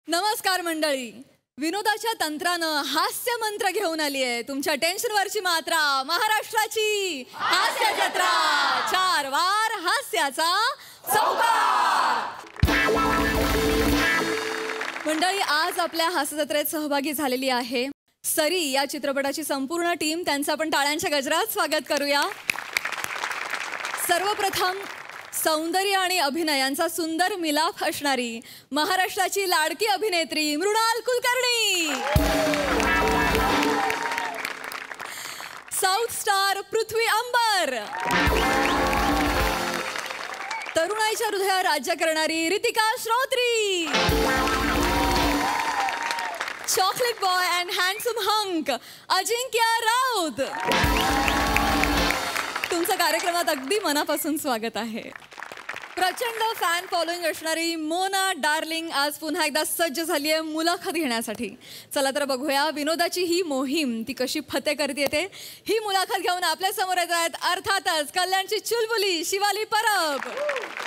नमस्कार मंडळी, विनोदाच्या तंत्रानं हास्य मंत्र घेऊन आली आहे तुमच्या टेन्शनवरची मात्रा. महाराष्ट्राची हास्य जत्रा, 4 वार हास्याचा चौकार. मंडळी, आज आपल्या हास्य जत्रेत सहभागी झालेली आहे सरी या चित्रपटाची संपूर्ण टीम. त्यांचं आपण टाळ्यांच्या गजरात स्वागत करूया. सर्वप्रथम सौंदर्य आणि अभिनय यांचा सुंदर मिलाफ असणारी महाराष्ट्राची लाडकी अभिनेत्री मृणाल कुलकर्णी. South star Prithvi Ambar. तरुणाईच्या हृदयात राज्य करणारी Ritika Shrotri. Chocolate boy and handsome hunk Ajinkya Raut. तुमचं कार्यक्रमात अगदी मनापासून स्वागत आहे. प्रचंड फॅन फॉलोइंग असणारी मोना डार्लिंग आज पुन्हा एकदा सज्ज झाली आहे मुलाखत घेण्यासाठी. चला तर बघूया विनोदाची ही मोहीम ती कशी फते करते येते. ही मुलाखत घेऊन आपल्या समोर येत आहेत अर्थातच कल्याणची चुलबुली शिवाली परब,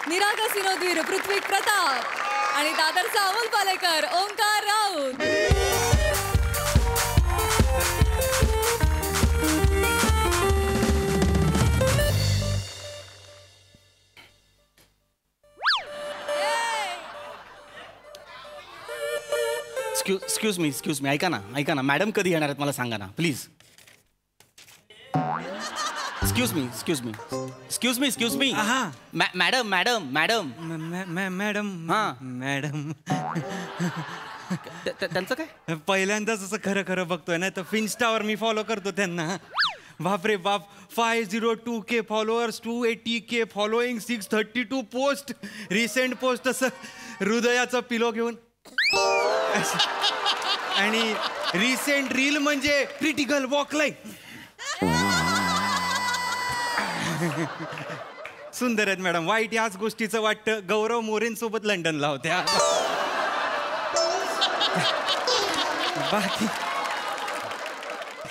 निरागस विनोदवीर पृथ्वी प्रताप आणि दादरचा अमोल पालेकर ओंकार राऊत. एक्सक्यूज मी ऐका ना मॅडम कधी येणार आहेत मला सांगा ना प्लीज. एक्सक्यूज मी मॅडम त्यांचं काय पहिल्यांदाच असं खरं बघतोय ना तर फिन्स्टावर मी फॉलो करतो त्यांना. बापरे बाप, 502K followers, 280K following, 632 post, recent post असं हृदयाचं पिलो घेऊन. आणि रिसेंट रील म्हणजे क्रिटिकल वॉक लाईन. सुंदर आहेत मॅडम. वाईट याच गोष्टीचं वाटतं गौरव मोरेंसोबत लंडनला होत्या. बाकी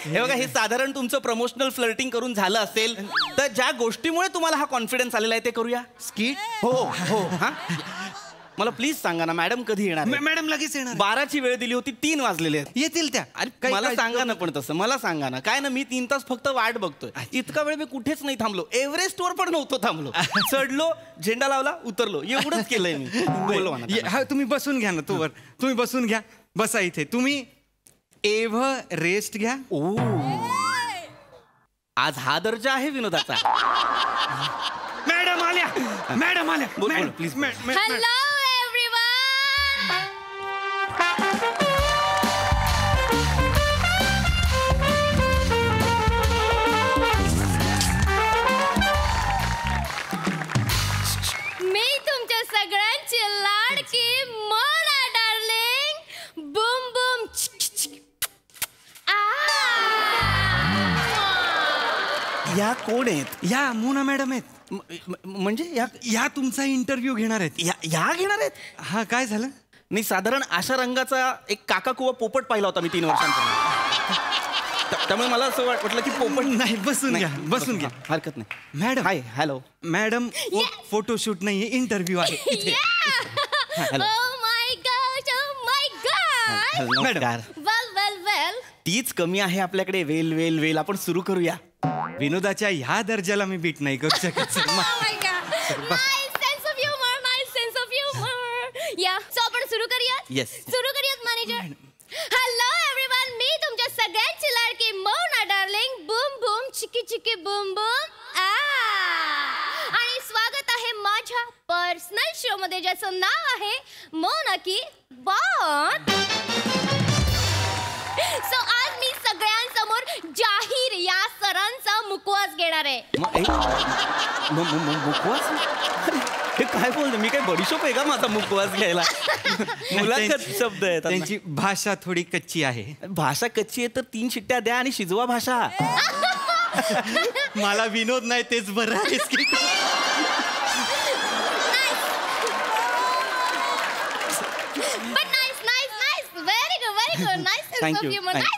हे बघा, हे साधारण तुमचं प्रमोशनल फ्लर्टिंग करून झालं असेल तर ज्या गोष्टीमुळे तुम्हाला हा कॉन्फिडन्स आलेला आहे ते करूया. स्किट. हो हा, मला प्लीज सांगा ना मॅडम कधी येणार. मॅडम लगेच येणार. 12ची वेळ दिली होती, 3 वाजलेले आहेत. येतील त्या. अरे मला सांगा ना, पण तसं मला सांगा ना. काय ना, मी 3 तास फक्त वाट बघतोय. इतका वेळ मी कुठेच नाही थांबलो. एव्हरेस्टवर पण नव्हतो थांबलो. चढलो, झेंडा लावला, उतरलो, एवढंच केलंय मी. बोलवा ना. तुम्ही बसून घ्या ना. तुम्ही बसून घ्या. बसा इथे. तुम्ही रेस्ट घ्या. ओ, आज हा दर्जा आहे विनोदाचा. मॅडम आल्या. बोल प्लीज. हॅलो मी तुमच्या सगळ्यांची लाडकी मोना डार्लिंग. Boom boom. या कोण आहेत? या मोना मॅडम आहेत. म्हणजे या तुमचा इंटरव्ह्यू घेणार आहेत. या घेणार आहेत? हा, काय झालं? नाही, साधारण अशा रंगाचा एक काकाकुवा पोपट पाहिला होता मी 3 वर्षांपूर्वी. त्यामुळे मला असं वाटलं की पोपट नाही. बसून घ्या. हरकत नाही. मॅडम. हाय. हॅलो मॅडम, फोटोशूट नाहीये, इंटरव्ह्यू आहे इथे. हॅलो. नमस्कार. वेल तीच कमी आहे आपल्याकडे. वेल आपण सुरू करूया. विनोदाच्या ह्या दर्जाला मी बीट नाही करू शकत. आपण सुरू करूयात. येस, सुरू करूयात मॅनेजर. हॅलो एव्हरीवन, मी तुमच्या सगळ्यांची लाडकी मोना डार्लिंग. बूम बूम चिकी चिकी बूम बूम. आणि स्वागत आहे माझ्या पर्सनल शो मध्ये ज्याचं नाव आहे मोना की बात. सो आज मी सगळ्यांसमोर जाहीर या सरांचा मुखवास घेणार आहे. मुखवास? हे काय बोलतो? मी काय बडीशोप आहे का माझा मुखवास घ्यायला? मुलाखत शब्द आहे. त्यांची भाषा थोडी कच्ची आहे. भाषा कच्ची आहे तर 3 शिट्ट्या द्या आणि शिजवा भाषा. मला विनोद नाही तेच बरं आहे.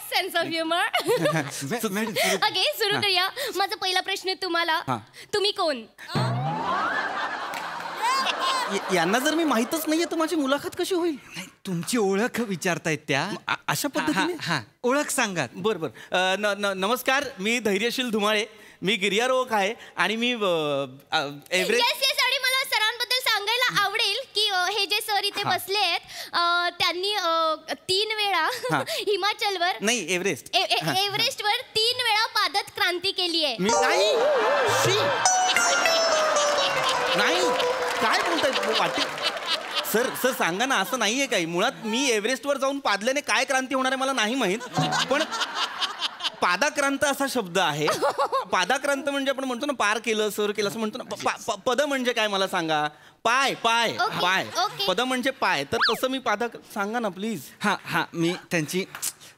Sense of humour. ओके, सुरू करूया. माझा पहिला प्रश्न तुम्हाला. तुम्ही कोण? यांना जर मी माहीतच नाहीये तर माझी मुलाखत कशी होईल? नाही, तुमची ओळख विचारतायत त्या. अशा पद्धतीने? हा, ओळख सांगा. बरं. नमस्कार, मी धैर्यशील धुमाळे, मी गिर्यारोहक आहे आणि मी एव्हरेस्ट. येस आणि मला सरांबद्दल सांगायला आवडेल की हे जे सर इथे बसले आहेत त्यांनी 3 वेळा हिमाचलवर नाही एव्हरेस्ट एव्हरेस्टवर 3 वेळा पादत क्रांती केली आहे. मी नाही काय बोलताय वाटेल सर सर सांगा ना, असं नाहीये काही. मुळात मी एव्हरेस्टवर जाऊन पादल्याने काय क्रांती होणार आहे मला नाही माहीत, पण पादाक्रांत असा शब्द आहे. पादाक्रांत म्हणजे आपण म्हणतो ना पार केलं सर केलं असं म्हणतो ना. पद म्हणजे काय मला सांगा? पाय पाय पाय. पद म्हणजे पाय, तर तसं मी सांगा ना प्लीज. हा मी त्यांची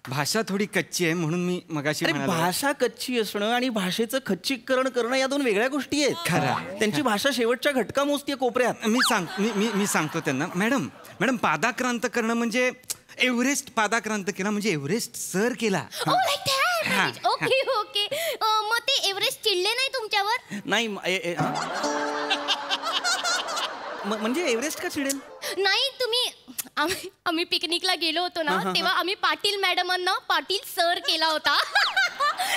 भाषा थोडी कच्ची आहे म्हणून मी मगाशी म्हणालो. भाषा कच्ची असणं आणि भाषेचं खच्चीकरण करणं या 2 वेगळ्या गोष्टी आहेत. खरं. त्यांची भाषा शेवटच्या घटका मोजतीये कोपऱ्यात. मी सांगतो त्यांना. मॅडम पादाक्रांत करणं म्हणजे एव्हरेस्ट पादाक्रांत केला म्हणजे एव्हरेस्ट सर केला. ओके मग ते एव्हरेस्ट चिडले नाही तुमच्यावर? नाही म्हणजे एव्हरेस्ट का चिडेल? नाही तुम्ही आम्ही पिकनिकला गेलो होतो ना तेव्हा आम्ही पाटील मॅडमांना पाटील सर केला होता.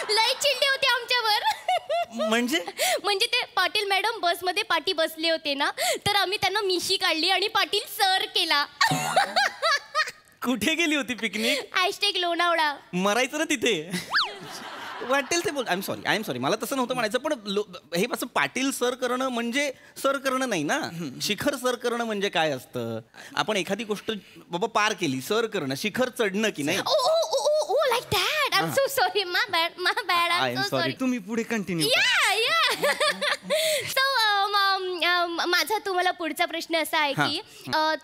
लय चिडले होते आमच्यावर. म्हणजे ते पाटील मॅडम बसमध्ये पाठी बसले होते ना, तर आम्ही त्यांना मिशी काढली आणि पाटील सर केला. कुठे गेली होती पिकनिक? लोणावळा. मरायचं ना तिथे. वाटेल ते बोल. आय एम सॉरी मला तसं नव्हतं म्हणायचं, पण हे असं पाटील सर करणं म्हणजे सर करणं नाही ना. शिखर सर करणं म्हणजे काय असतं? आपण एखादी गोष्ट बाबा पार केली, सर करणं, शिखर चढणं की नाही. Like that. I am so sorry. My bad. I am so sorry. तुम्ही पुढे कंटिन्यू. सो माझा तुम्हाला पुढचा प्रश्न असा आहे की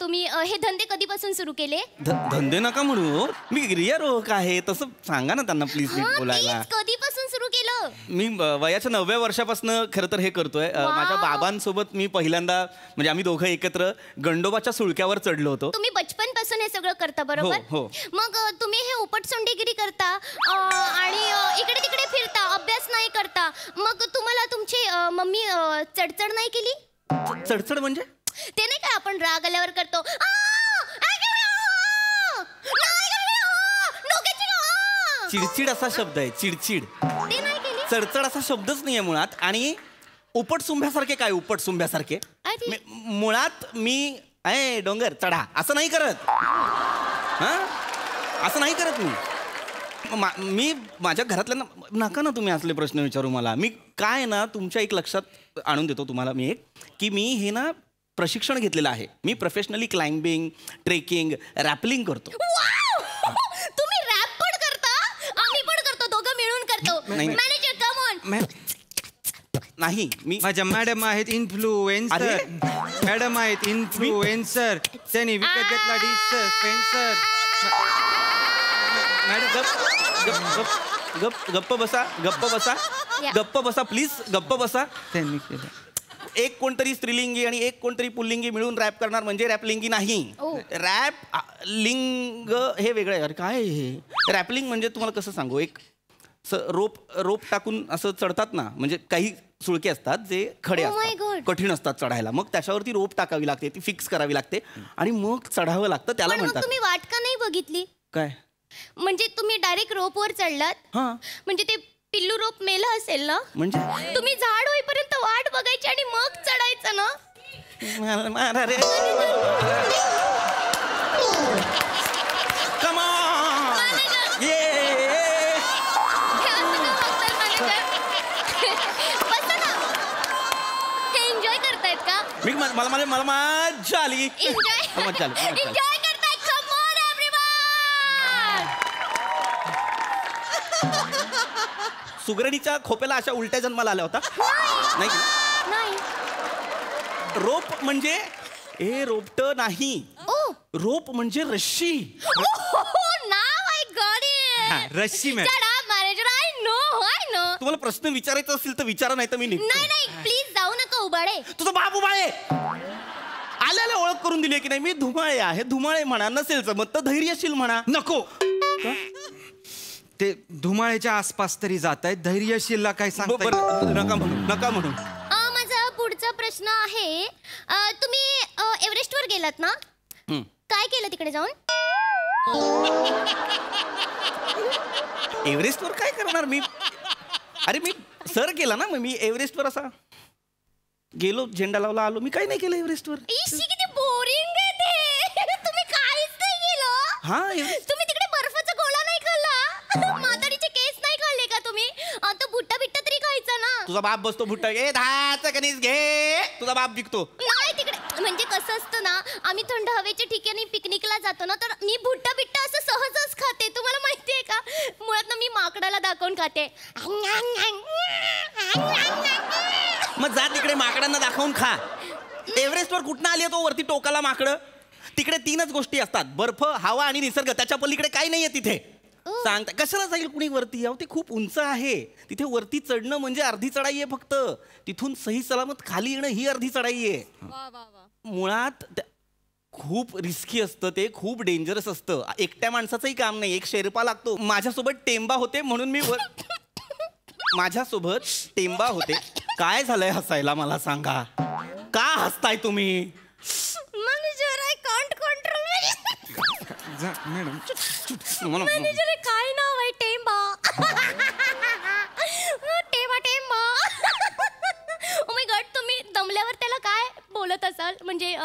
तुम्ही हे धंदे कधीपासून सुरू केले? धंदे नका म्हणू, मी गिर्यारोहक आहे. तसं सांगा ना त्यांना प्लीज बोलायला. कधीपासून सुरू केलं? मी वयाच्या 9व्या वर्षापासून खरं तर हे करतोय. माझ्या बाबांसोबत मी पहिल्यांदा म्हणजे आम्ही दोघं एकत्र गंडोबाच्या सुळक्यावर चढलो होतो. तुम्ही बचपन पासून हे सगळं करता बरोबर? हो. मग तुम्ही हे उपटसोंडेगिरी करता आणि इकडे तिकडे फिरता, अभ्यास नाही करता, मग तुम्हाला तुमची मम्मी चढचढ नाही केली? चढचढ म्हणजे? ते नाही काय आपण राग आल्यावर करतो. चिडचिड असा शब्द आहे, चिडचिड. ते नाही केली? चढचढ असा शब्दच नाहीये मुळात. आणि उपटसुंभ्यासारखे काय उपटसुंभ्यासारखे? मुळात मी डोंगर चढा असं नाही करत. असं नाही करत मी माझ्या घरातल्या नका ना तुम्ही असले प्रश्न विचारू मला. मी काय ना तुमच्या एक लक्षात आणून देतो तुम्हाला मी की मी हे ना प्रशिक्षण घेतलेलं आहे. मी प्रोफेशनली क्लाइम्बिंग, ट्रेकिंग, रॅपलिंग करतो. तुम्ही रॅप पण करता? आम्ही पण करतो, दोघं मिळून करतो. Manager come on. नाही मी माझ्या मॅडम आहेत इन्फ्लुएन्सर. मॅडम आहेत इन्फ्लुएन्सर. त्यांनी विकत घेतला डिस्पेन्सर. मॅडम गप्प बसा गप्प बसा प्लीज गप्प बसा. त्यांनी केलं. एक कोणतरी स्त्रीलिंगी आणि एक कोणतरी पुल्लिंगी मिळून रॅप करणार म्हणजे रॅपलिंगी नाही. रॅप लिंग हे वेगळं आहे. काय हे रॅपलिंग म्हणजे तुम्हाला कसं सांगू, एक रोप टाकून असं चढतात ना, म्हणजे काही सुळके असतात जे खडे असतात, कठीण असतात चढायला. मग त्याच्यावरती रोप टाकावी लागते, ती फिक्स करावी लागते आणि मग चढावं लागतं. त्याला म्हणतात. तुम्ही वाट का नाही बघितली? काय म्हणजे तुम्ही डायरेक्ट रोपवर चढलात? म्हणजे ते पिल्लू रोप मेलं असेल ना? म्हणजे तुम्ही झाड होईपर्यंत वाट बघायची आणि मग चढायचं ना? Come on! एन्जॉय करतायत का? मला मजा आली. एन्जॉय करतायत. Come on everyone. सुगरणीच्या खोप्याला अशा उलट्या जन्माला आल्या होता? नाही. रोप म्हणजे रोपट नाही. रोप म्हणजे रश्शी. रश्शी तुम्हाला प्रश्न विचारायचा असेल तर विचारा, नाही तर मी निघतो. नाही प्लीज जाऊ नका. उबाळे तुझा बाप उबाळे आल्याला ओळख करून दिली की नाही. मी धुमाळे आहे. धुमाळे म्हणा, नसेल जमत तर धैर्यशील म्हणा. नको ते धुमाळ्याच्या आसपास तरी जात आहेत. धैर्यशीलला काय सांगता? नका म्हणू. माझा पुढचा प्रश्न आहे, तुम्ही एव्हरेस्टवर गेलात ना, काय केलं तिकडे जाऊन? एव्हरेस्टवर काय करणार मी? अरे मी सर केला ना, मग मी एव्हरेस्टवर असा गेलो, झेंडा लावला, आलो. मी काही नाही केलं एव्हरेस्टवर. किती बोरिंग आहे ते. तुम्ही काहीच नाही केलं. हा, तुम्ही तिकडे बर्फाचा गोळा नाही खाल्ला, म्हातारीचे केस नाही खाल्ले का तुम्ही? तो भुट्टा बिट्टा तरी खायचा ना. तुझा बाप बसतो भुट्टा, घे 10चं कणीस घे, तुझा बाप विकतो. नाही तिकडे म्हणजे कसं असतं ना, आम्ही थंड हवेच्या ठिकाणी पिकनिकला जातो ना, तर मी भुट्टा बिट्टा असं सहजच खाते. तुम्हाला माहितीये का, मुळात ना मी माकडाला दाखवून खाते. मग जा तिकडे माकडांना दाखवून खा. एव्हरेस्टवर कुठनं आली तो वरती टोकाला माकडं? तिकडे 3च गोष्टी असतात, बर्फ, हवा आणि निसर्ग. त्याच्या पलीकडे काही नाहीये तिथे. सांगता कशाला जाईल कुणी वरती? अहो ते खूप उंच आहे. तिथे वरती चढणं म्हणजे अर्धी चढाई आहे फक्त. तिथून सही सलामत खाली येणं ही अर्धी चढाई आहे. मुळात खूप रिस्की असतं ते, खूप डेंजरस असतं. एकट्या माणसाचंही काम नाही, एक शेर्पा लागतो. माझ्यासोबत टेंबा होते म्हणून मी माझ्यासोबत टेंबा होते. काय झालंय हसायला मला सांगा? का हसताय तुम्ही? Manager, I can't control. Manager, काय नाव आहे? टेंबा. टेंबा टेंबा. ओ माय गॉड, तुम्ही दमल्यावर त्याला काय बोलत असाल? म्हणजे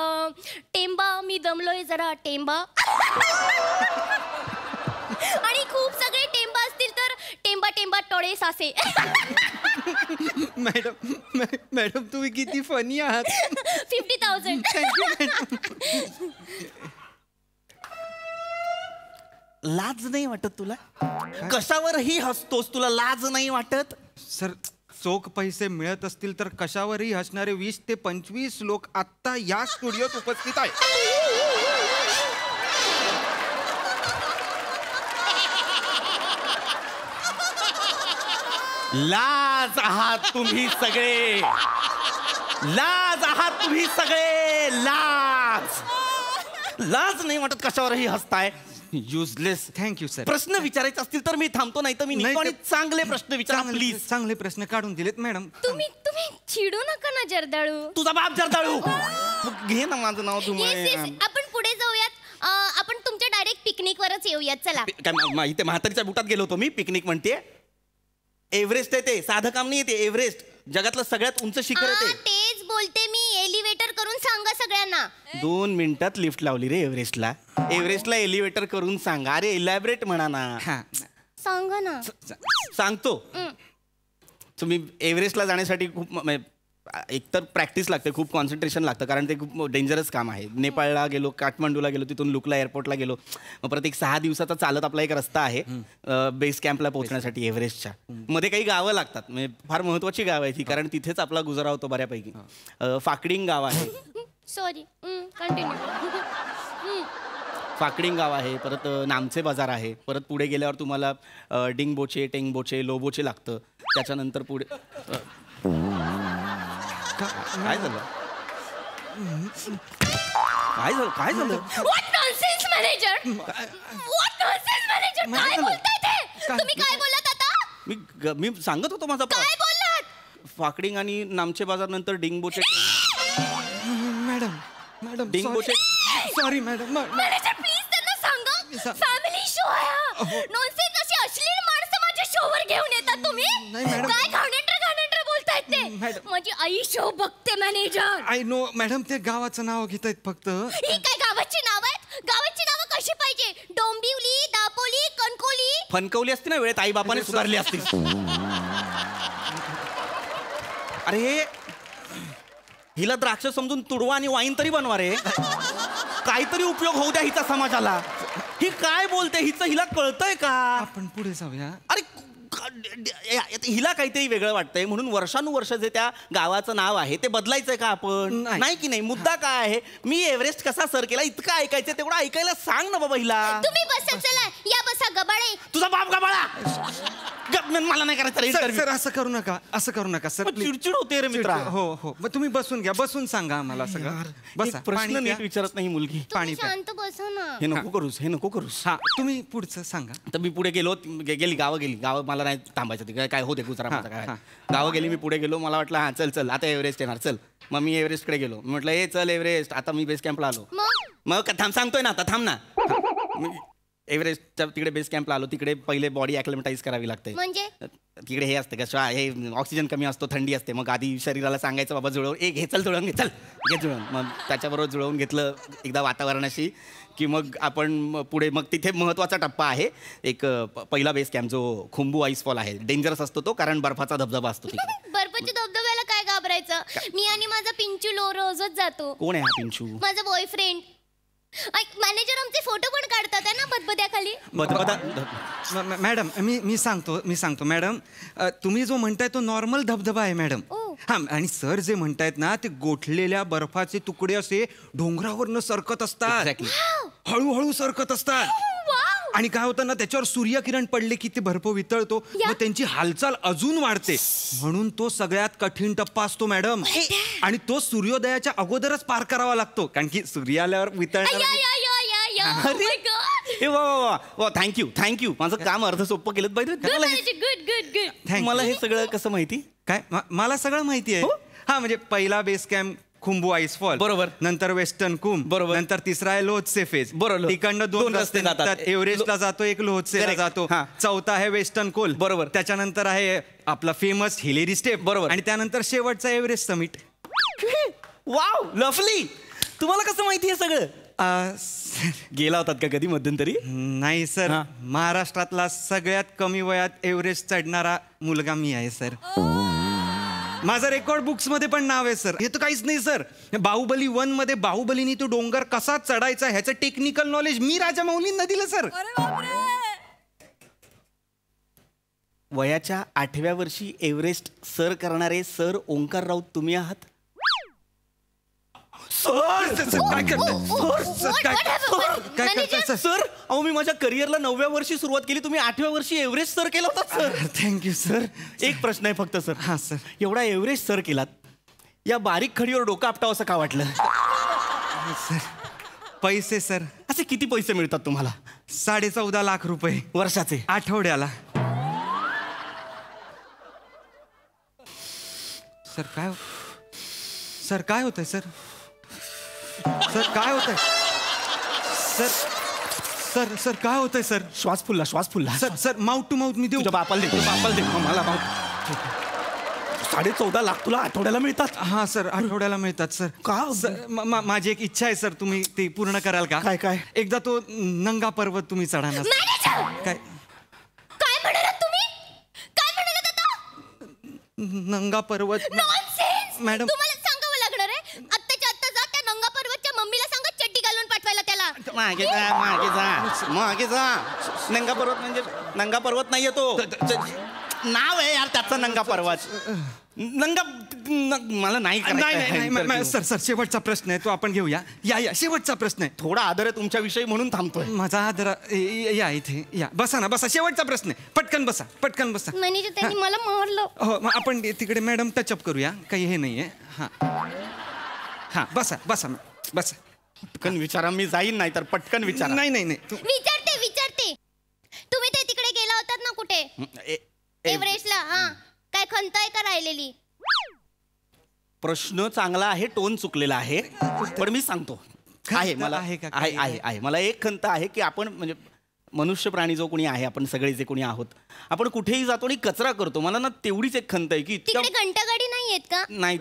टेंबा, मी दमलोय जरा टेंबा. आणि खूप सगळे टेंबा असतील तर टेंबा टेंबा टोळे सासे. मॅडम तुम्ही किती फनी आहात. 50,000. लाज नाही वाटत तुला? कशावरही हसतोस, तुला लाज नाही वाटत? सर, चोख पैसे मिळत असतील तर कशावरही हसणारे 20 ते 25 लोक आत्ता या स्टुडिओत उपस्थित आहेत. लाज आहात तुम्ही सगळे, लाज आहात तुम्ही सगळे, लाज. लाज नाही वाटत कशावरही हसताय? युजलेस. Thank you sir. प्रश्न विचारायचे असतील तर मी थांबतो, नाही तर मी निघतो. आणि चांगले प्रश्न विचारा प्लीज. चांगले प्रश्न काढून दिलेत मॅडम. तुम्ही चिडू नका ना जर्दाळू. तुझा बाप जर्दाळू. घे ना माझं नाव तुम्ही. आपण पुढे जाऊयात. आपण तुमच्या डायरेक्ट पिकनिक वरच येऊयात. चला. काय इथे म्हातारीच्या बुटात गेलो होतो मी. पिकनिक म्हणते? एव्हरेस्ट आहे ते, साधं काम नाही. ते एव्हरेस्ट जगातलं सगळ्यात उंच शिखर आहे ते. तेच बोलते मी. एलिव्हेटर करून सांगा सगळ्यांना. 2 मिनिटात लिफ्ट लावली रे एव्हरेस्टला. एव्हरेस्टला एलिव्हेटर करून सांगा. अरे इलॅबरेट म्हणा ना. सांगा ना. सांगतो. तुम्ही एव्हरेस्टला जाण्यासाठी खूप एकतर प्रॅक्टिस लागते, खूप कॉन्सन्ट्रेशन लागतं, कारण ते खूप डेंजरस काम आहे. नेपाळला गेलो, काठमांडूला गेलो, तिथून लुकला एअरपोर्टला गेलो. मग परत एक 6 दिवसाचा चालत आपला एक रस्ता आहे बेस कॅम्पला पोहोचण्यासाठी एव्हरेस्टच्या. मध्ये काही गावं लागतात, म्हणजे फार महत्त्वाची गावं आहे ती, कारण तिथेच आपला गुजारा होतो बऱ्यापैकी. फाकडिंग गाव आहे. Sorry, continue. फाकडिंग गाव आहे, परत नामचे बाजार आहे, परत पुढे गेल्यावर तुम्हाला डिंगबोचे, टेंगबोचे, लोबोचे लागतं. त्याच्यानंतर पुढे काय झालं? काय झालं? काय झालं? What nonsense, manager? What nonsense, manager? काय बोलताय ते? तुम्ही काय बोललात आता? मी सांगत होतो माझा काय बोललात? फाकडिंग आणि नामचे बाजार नंतर Dingboche. Madam Dingboche. Sorry madam. Manager please त्यांना सांगा. फॅमिली शो आहे. नॉनसेन्स अशी अश्लील माणसं माझ्या शोवर घेऊन येतात तुम्ही. काय घाणेरडं बोलतायत ते? माझी आई शो बघते मॅनेजर. आय नो मॅडम, ते गावाचं नाव घेत आहेत फक्त. ही काय गावाची नाव आहेत? गावाची नावं कशी पाहिजे? डोंबिवली, दापोली, कणकोली. फनकवली असती ना वेळेत, आई बापाने सुधारली असती. अरे हिला द्राक्ष समजून तुडवा आणि वाईन तरी बनवा रे. काहीतरी उपयोग होऊ द्या हिचा समाजाला. ही काय बोलते? हिला कळतंय का? आपण पुढे जाऊया. अरे हिला काहीतरी वेगळं वाटतंय म्हणून वर्षानुवर्ष जे त्या गावाचं नाव आहे ते बदलायचंय का आपण? नाही की नाही? मुद्दा काय आहे? मी एव्हरेस्ट कसा सर केला इतकं ऐकायचं, तेवढं ऐकायला सांग ना बाबा हिला. तुम्ही बसा. चला या बसा. गबाळे. तुझा बाप गबाळा. मला नाही करायचं. सर असं करू नका सर. चिडचिड होते रे मित्रा. हो मग तुम्ही बसून घ्या. बसून सांगा आम्हाला सगळं. बसा. प्रश्न नीट विचारत नाही मुलगी. पाणी शांत बसा ना. हे नको करूस. हा तुम्ही पुढचं सांगा. तर मी पुढे गेलो, गेली गावं मला नाही थांबायचं तिकडे काय होते गुजरात काय गावं गेली. मी पुढे गेलो, मला वाटलं हां चल चल आता एव्हरेस्ट येणार, चल. मग मी एव्हरेस्टकडे गेलो, म्हटलं ए चल एव्हरेस्ट, आता मी बेस कॅम्पला आलो. मग थांब सांगतोय ना आता, थांब ना. एव्हरेस्टच्या तिकडे बेस कॅम्पला आलो, तिकडे पहिले बॉडी ॲक्लिमेटाईज करावी लागते. म्हणजे तिकडे हे असते का हे ऑक्सिजन कमी असतो, थंडी असते. मग आधी शरीराला सांगायचं बाबा जुळवून घे, चल जुळवून घे, चल घे जुळवून. मग त्याच्याबरोबर जुळवून घेतलं एकदा वातावरणाशी की मग आपण पुढे. मग तिथे महत्त्वाचा टप्पा आहे एक पहिला बेस कॅम्प जो खुंबू आईसफॉल आहे. डेंजरस असतो तो, कारण बर्फाचा धबधबा असतो तिकडे. बर्फाच्या धबधब्याला काय घाबरायचं, मी आणि माझा पिंचू रोजच जातो. कोण आहे हा पिंचू? माझा बॉयफ्रेंड. मॅनेजर आमचे फोटो पण काढतात आहे ना बदबद्याखाली. मॅडम मी सांगतो मॅडम, तुम्ही जो म्हणताय तो नॉर्मल धबधबा आहे मॅडम. हा, आणि सर जे म्हणतायत ना ते गोठलेल्या बर्फाचे तुकडे असे डोंगरावरनं सरकत असतात, हळूहळू सरकत असतात. आणि काय होतं ना, त्याच्यावर सूर्यकिरण पडले की ते बर्फ वितळतो, मग त्यांची हालचाल अजून वाढते. म्हणून तो सगळ्यात कठीण टप्पा असतो मॅडम. आणि तो सूर्योदयाच्या अगोदरच पार करावा लागतो, कारण की सूर्याल्यावर वितळणार. वा थँक्यू. माझं काम अर्ध सोपं केलं पाहिजे. मला हे सगळं कसं माहिती? काय मला सगळं माहिती आहे. हा, म्हणजे पहिला बेस कॅम्प खुंबू आईसफॉल, बरोबर. नंतर वेस्टर्न कुंभ, बरोबर. नंतर तिसरा आहे लोहचे फेज, बरोबर. तिकडनं 2 रस्ते जातात. एव्हरेस्टला जातो, एक लोहसेला जातो. चौथा आहे वेस्टर्न कोल, बरोबर. त्याच्यानंतर आहे आपला फेमस हिलेरी स्टेप, बरोबर. आणि त्यानंतर शेवटचा एव्हरेस्ट समिट. Wow, lovely. तुम्हाला कसं माहिती आहे सगळं? गेला होतात का कधी मध्यंतरी? नाही सर, महाराष्ट्रातला सगळ्यात कमी वयात एव्हरेस्ट चढणारा मुलगा मी आहे सर. माझं रेकॉर्ड बुक्स मध्ये पण नाव आहे सर. हे तर काहीच नाही सर. बाहुबली 1 मध्ये बाहुबलीनी तो डोंगर कसा चढायचा ह्याचं टेक्निकल नॉलेज मी राजामौलींना दिलं सर. वयाच्या 8व्या वर्षी एव्हरेस्ट सर करणारे सर ओंकार राऊत तुम्ही आहात? सर अहो, मी माझ्या करिअरला 9व्या वर्षी सुरुवात केली, तुम्ही 8व्या वर्षी एव्हरेस्ट सर केला होता सर. Thank you sir. एक प्रश्न आहे फक्त सर. हा सर. एवढा एव्हरेस्ट सर केलात, या बारीक खडीवर डोकं आपटावं असं का वाटलं? सर पैसे सर. असे किती पैसे मिळतात तुम्हाला? 14.5 लाख रुपये वर्षाचे, आठवड्याला. सर काय होतंय सर? सर काय होतंय सर काय होतंय सर? श्वास फुलला. सर माउथ टू माउथ मी देऊ? बापाला दे मला. 14.5 लाख तुला आठवड्याला मिळतात? हा सर, आठवड्याला मिळतात सर. का? माझी एक इच्छा आहे सर, तुम्ही ते पूर्ण कराल का? काय? एकदा तो नंगा पर्वत तुम्ही चढाना. काय म्हणालात तुम्ही? काय म्हणालात आता? नंगा पर्वत मॅडम, तुम्हाला सांगावं लागणार आहे. आत्ताच्या आत्ता जा त्या नंगा पर्वतच्या मम्मीला सांगा चड्डी घालून पाठवायला त्याला. मागे जा. नंगा पर्वत म्हणजे नंगा पर्वत नाहीये तो, नाव आहे यार त्याचं नंगा पर्वत. मला नाही सर, शेवटचा प्रश्न आहे तो आपण घेऊया. या शेवटचा प्रश्न आहे. थोडा आदर आहे तुमच्याविषयी म्हणून थांबतोय. माझा आदर. या इथे या, बसा ना, बसा. शेवटचा प्रश्न आहे, पटकन बसा. मॅनेजर त्यांनी मला मारलं. हो, आपण तिकडे मॅडम टचअप करूया, काही हे नाहीये. हा बसा. पटकन विचारा, मी जाईन नाही तर पटकन विचारा. नाही विचारते. तुम्ही ते तिकडे गेला होतात ना कुठे? एव्हरेस्टला. काय खंत आहे का राहिलेली? प्रश्न चांगला आहे, टोन चुकलेला आहे, पण मी सांगतो. आहे मला आहे मला एक खंत आहे की आपण म्हणजे मनुष्य प्राणी जो कोणी आहे, आपण सगळे जे कोणी आहोत, आपण कुठेही जातो आणि कचरा करतो. मला ना तेवढीच एक खंत आहे की तिकडे घंटागाडी नाही येत का? नाही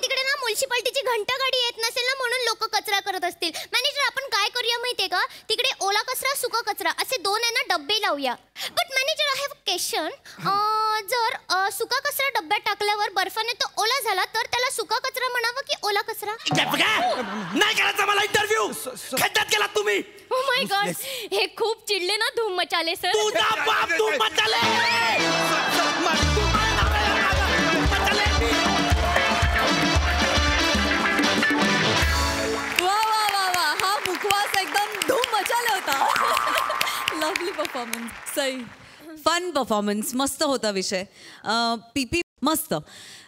तिकडे ना म्युन्सिपाल्टीची घंटागाडी येत नसेल ना, म्हणून लोक कचरा करत असतील. मॅनेजर आपण काय करूया माहितीये का? तिकडे ओला कचरा सुका कचरा असे 2 आहे ना डब्बे लावूया. But manager I have a question. जर सुका कचरा डब्यात टाकल्यावर बर्फाने तो ओला झाला तर त्याला सुका कचरा म्हणावं की ओला कचरा? नाही करायचा मला इंटरव्ह्यू. खड्ड्यात गेलात तुम्ही. ओ माय गॉड, हे खूप चिडले ना धूम मचाले सर. तुझा बाप धूम मचाले. Lovely performance. सही फन परफॉर्मन्स, मस्त होता विषय. पीपी मस्त.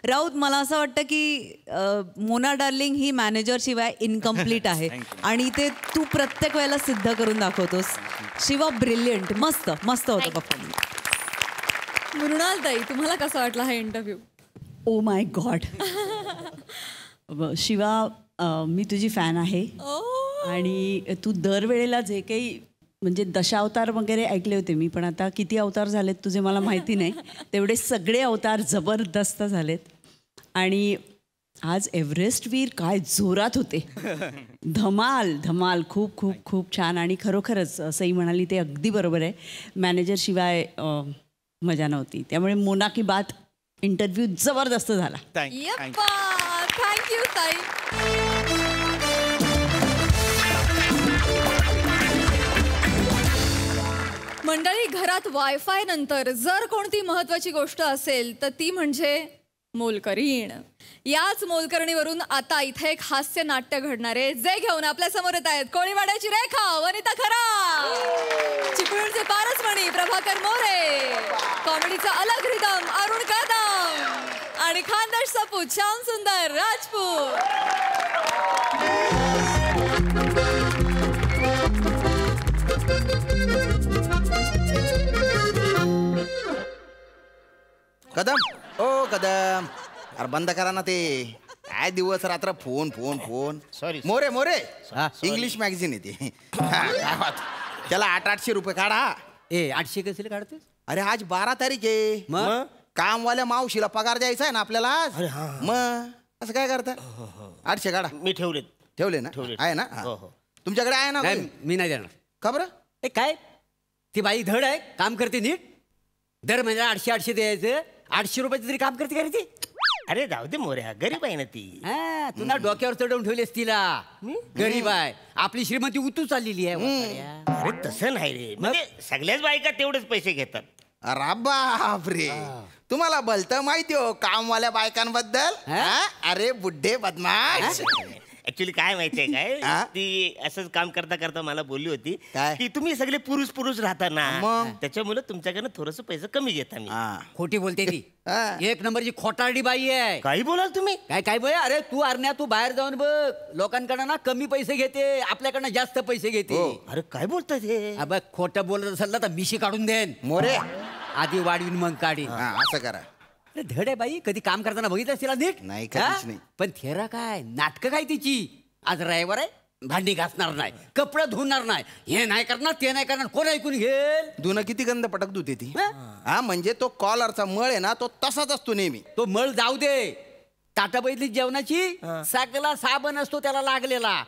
राऊत, मला असं वाटतं की मोना डार्लिंग ही मॅनेजर शिवाय इनकम्प्लीट आहे आणि ते तू प्रत्येक वेळेला सिद्ध करून दाखवतोस. शिवा ब्रिलियंट. मस्त मस्त होतं परफॉर्मन्स. मृणाल ताई, तुम्हाला कसा वाटला हा interview? Oh my god. Shiva, मी तुझी फॅन आहे आणि तू दरवेळेला जे काही म्हणजे दशावतार वगैरे ऐकले होते मी, पण आता किती अवतार झालेत तुझे मला माहिती नाही. तेवढे सगळे अवतार जबरदस्त झालेत आणि आज एव्हरेस्टवीर काय जोरात होते. धमाल धमाल. खूप खूप खूप छान. आणि खरोखरच सई म्हणाली ते अगदी बरोबर आहे, मॅनेजर शिवाय मजा नव्हती. त्यामुळे मोना की बात इंटरव्ह्यू जबरदस्त झाला. थँक्यू ताई. मंडळी, घरात वायफाय नंतर जर कोणती महत्वाची गोष्ट असेल तर ती म्हणजे मोलकरीण. याच मोलकरणीवरून आता इथे एक हास्य नाट्य घडणारे जे घेऊन आपल्या समोर येत आहेत कोळीवाड्याची रेखा, वनिता खरा, चिपळूणचे पारसमणी प्रभाकर मोरे, कॉमेडीचा अलग रिदम अरुण कदम आणि खानदेश सपूत श्याम सुंदर राजपूत. कदम, ओ कदम, अरे बंद करा ना ते. काय दिवस रात्र phone phone phone. Sorry More More, English magazine येते. काय बात. त्याला 800-800 रुपये काढा. 800 कसे काढते? अरे आज 12 तारीख आहे. मग कामवाल्या मावशीला पगार द्यायचा आहे ना आपल्याला आज. मग असं काय करता? 800 काढा. मी ठेवले ठेवले ना? आहे ना? तुमच्याकडे आहे ना? मी नाही देणार. का बरं? काय ती बाई धड आहे, काम करते नीट. दर महिन्याला 800 द्यायचं. 800 रुपयाचं तरी काम करते का रे ती? अरे जाऊ दे मोऱ्या, गरीब आहे ना ती. तुला डोक्यावर चढवून ठेवलेस तिला. गरीब आहे, आपली श्रीमंती उतू चाललेली आहे. अरे तसं नाही रे, म्हणजे सगळ्याच बायका तेवढेच पैसे घेतात. अरे बापरे, तुम्हाला भलतं माहिती हो कामवाल्या बायकांबद्दल. अरे बुड्ढे बदमाश. ऍक्च्युली काय माहितीये काय, ती असंच काम करता करता मला बोलली होती काय? की तुम्ही सगळे पुरुष राहता ना, मग? त्याच्यामुळे तुमच्याकडनं थोडस पैसे कमी घेता मी. खोटी बोलते ती. एक नंबरची खोटारडी बाई आहे. काही बोलाल तुम्ही? काय बोल. अरे तू अरण्या, तू बाहेर जाऊन बघ, लोकांकडनं ना कमी पैसे घेते, आपल्याकडनं जास्त पैसे घेते. अरे काय बोलतात हे? बघ, खोटं बोलत असेल ना तर मिशी काढून देन. मोरे, आधी वाढवीन मग काढी. असं करा. अरे धड आहे बाई, कधी काम करताना बघितलं तिला नीट? नाही, कधीच नाही. पण थेरा काय नाटकं काय तिची. आज रविवार आहे, भांडी घासणार नाही, कपडे धुणार नाही, हे नाही करणार ते नाही करणार, कोण ऐकून घेल? धुणं किती गंध पटक धुते ती. म्हणजे तो कॉलरचा मळ आहे ना, तो तसाच असतो नेहमी. तो मळ जाऊ दे, ताटा बैठली जेवणाची सगळा साबण असतो त्याला लागलेला.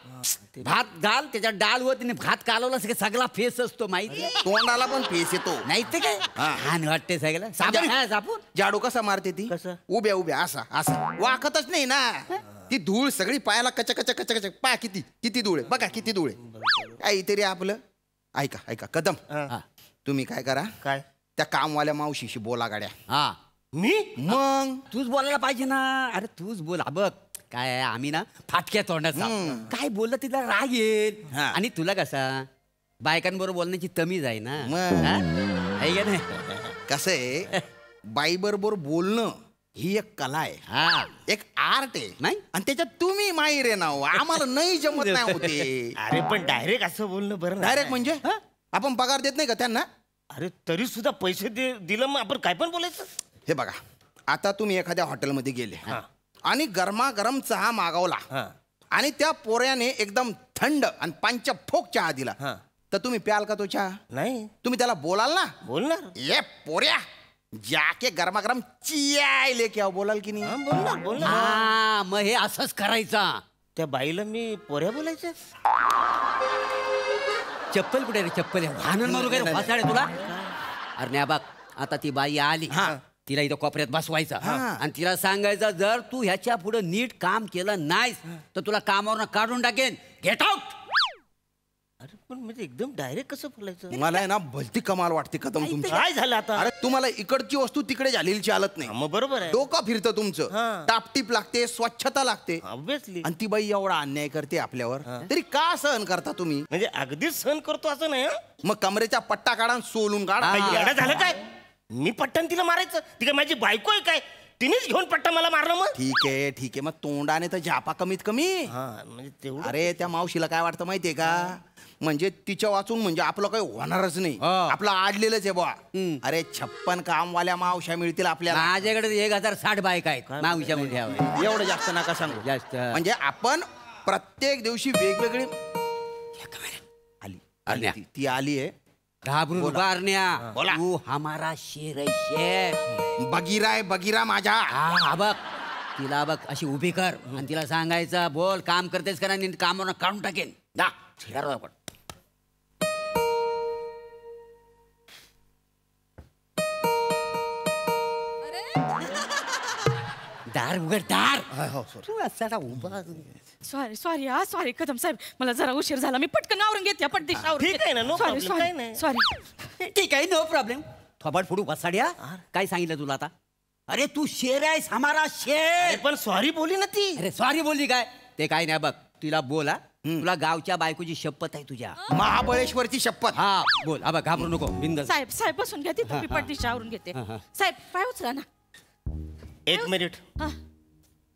भात घाल, त्याच्या डाळ व तिने भात कालवला सगळा फेस असतो माहिती. तोंडाला पण फेस येतो. नाही ते काय छान वाटते सगळं. साबण आहे साबून. जाडू कसा मारते ती? कसं? उभ्या उभ्या असा असा वाकतच नाही ना. ती धूळ सगळी पायाला कच कच कच कच. पा किती किती धूळ आहे बघा, किती धूळ आहे. काहीतरी आपलं. ऐका ऐका कदम, तुम्ही काय करा, काय? त्या कामवाल्या मावशीशी बोला गाड्या. हा मी? मग तूच बोलायला पाहिजे ना. अरे तूच बोल. बघ काय आहे, आम्ही ना फाटक्या तोंडाचा. काय बोललं तिला राग येईल. आणि तुला कसा बायकांबरोबर बोलण्याची तमीज आहे ना. आहे का नाही? कसं आहे, बाई बरोबर बोलणं ही एक कला आहे, एक आर्ट आहे. नाही? आणि त्याच्यात तुम्ही माहीर आहे ना. आम्हाला नाही जमत नाही होते. अरे पण डायरेक्ट असं बोलणं बरं नाही. डायरेक्ट म्हणजे आपण पगार देत नाही का त्यांना? अरे तरी सुद्धा पैसे दिलं मग आपण काय पण बोलायचं. हे बघा, आता तुम्ही एखाद्या हॉटेलमध्ये गेले आणि गरमागरम चहा मागवला आणि त्या पोऱ्याने एकदम थंड आणि पंचफोक चहा दिला, तर तुम्ही प्याल का तो चहा? नाही. तुम्ही त्याला बोलाल ना? बोलणार. ये पोऱ्या, जाके गरमागरम चिया लेके आओ, बोलाल की नाही? बोलणार. मग हे असंच करायचा. त्या बाईला मी पोऱ्या बोलायचं? चप्पल कुठे रे? चप्पल वाहन मारू काय फसाडे तुला? अरे नाही बघ, आता ती बाई आली, तिला इथं कोपऱ्यात बसवायचं आणि तिला सांगायचं, जर तू ह्याच्या पुढे नीट काम केलं नाहीस तर तुला कामावरनं काढून टाकेन. Get out. अरे पण म्हणजे एकदम डायरेक्ट कसं बोलायचं? मला आहे ना भलती कमाल वाटते कदम तुमची. काय झालं आता? अरे तुम्हाला इकडची वस्तू तिकडे झालेली चालत नाही. मग बरोबर आहे. डोकं फिरतं तुमचं. टापटीप लागते, स्वच्छता लागते. ऑब्विसली. आणि ती बाई एवढा अन्याय करते आपल्यावर, तरी का सहन करता तुम्ही? म्हणजे अगदीच सहन करतो असं नाही. मग कमरेच्या पट्टा काढा, सोलून काढा. येडा झालं काय? मी पट्टन तिला मारायचं? ती काय माझी बायको आहे काय? तिनेच घेऊन पट्टा मला मारलं मग. ठीक आहे मग तोंडाने तर झापा कमीत कमी. म्हणजे तेवढं. अरे त्या मावशीला काय वाटतं माहितीये का, म्हणजे तिच्या वाचून म्हणजे आपलं काही होणारच नाही, आपलं आडलेलंच आहे बुवा. अरे 56 कामवाल्या मावश्या मिळतील आपल्याला. माझ्याकडे 1060 बायका आहेत मावश्या मुठ्यावर. एवढं जास्त नका सांगू. जास्त. म्हणजे आपण प्रत्येक दिवशी वेगवेगळी आली ती आली आहे. घाबरून उभारण्या. बोला. तू हमारा शेर है शेर. बगीरा माझ्या. हा बघ तिला बघ अशी उभी कर आणि तिला सांगायचं बोल काम करतेस का नाही, कामावर काढून टाकेन. दा शेर आपण. दार उघड दार. तू असा उभा. सॉरी कदम साहेब, मला जरा उशीर झाला, मी पटकन आवरून घेते पटदिशी. ठीक आहे ना, no problem, काही नाही. सॉरी. ठीक आहे नो प्रॉब्लेम. थोबाड फोडू बसाड्या. काय सांगितलं तुला आता? अरे तू शेर आहेस हमारा शेर. पण सॉरी बोली ना ती. अरे सॉरी बोलली काय ते काय नाही बघ. तिला बोला तुला गावच्या बायकोची शपथ आहे तुझ्या. महाबळेश्वरची शपथ. हा बोल. अब घाबरू नको बिंदास. साहेब बसून घ्या तिथं, मी पटदिशी आवरून घेते. साहेब पाय उचला ना. 1 मिनिट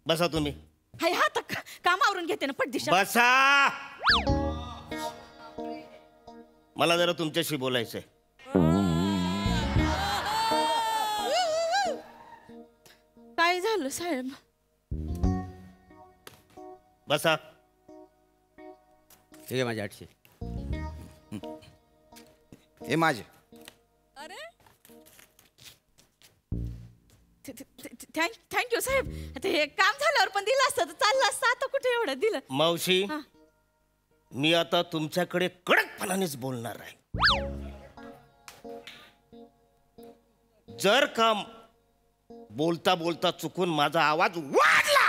बसा तुम्ही. हाय हा तर काम आवरून घेते ना पटदिशी. बसा. मला जरा तुमच्याशी बोलायचंय. काय झालं साहेब? बसा. ठीक आहे माझे 800. हे माझे. अरे थँक्यू साहेब. ते काम झाल्यावर पण दिलं असतं तर चाललं असतं, आता कुठे एवढं दिलं. मावशी मी आता तुमच्याकडे कडकपणानेच बोलणार आहे. जर का बोलता बोलता चुकून माझा आवाज वाढला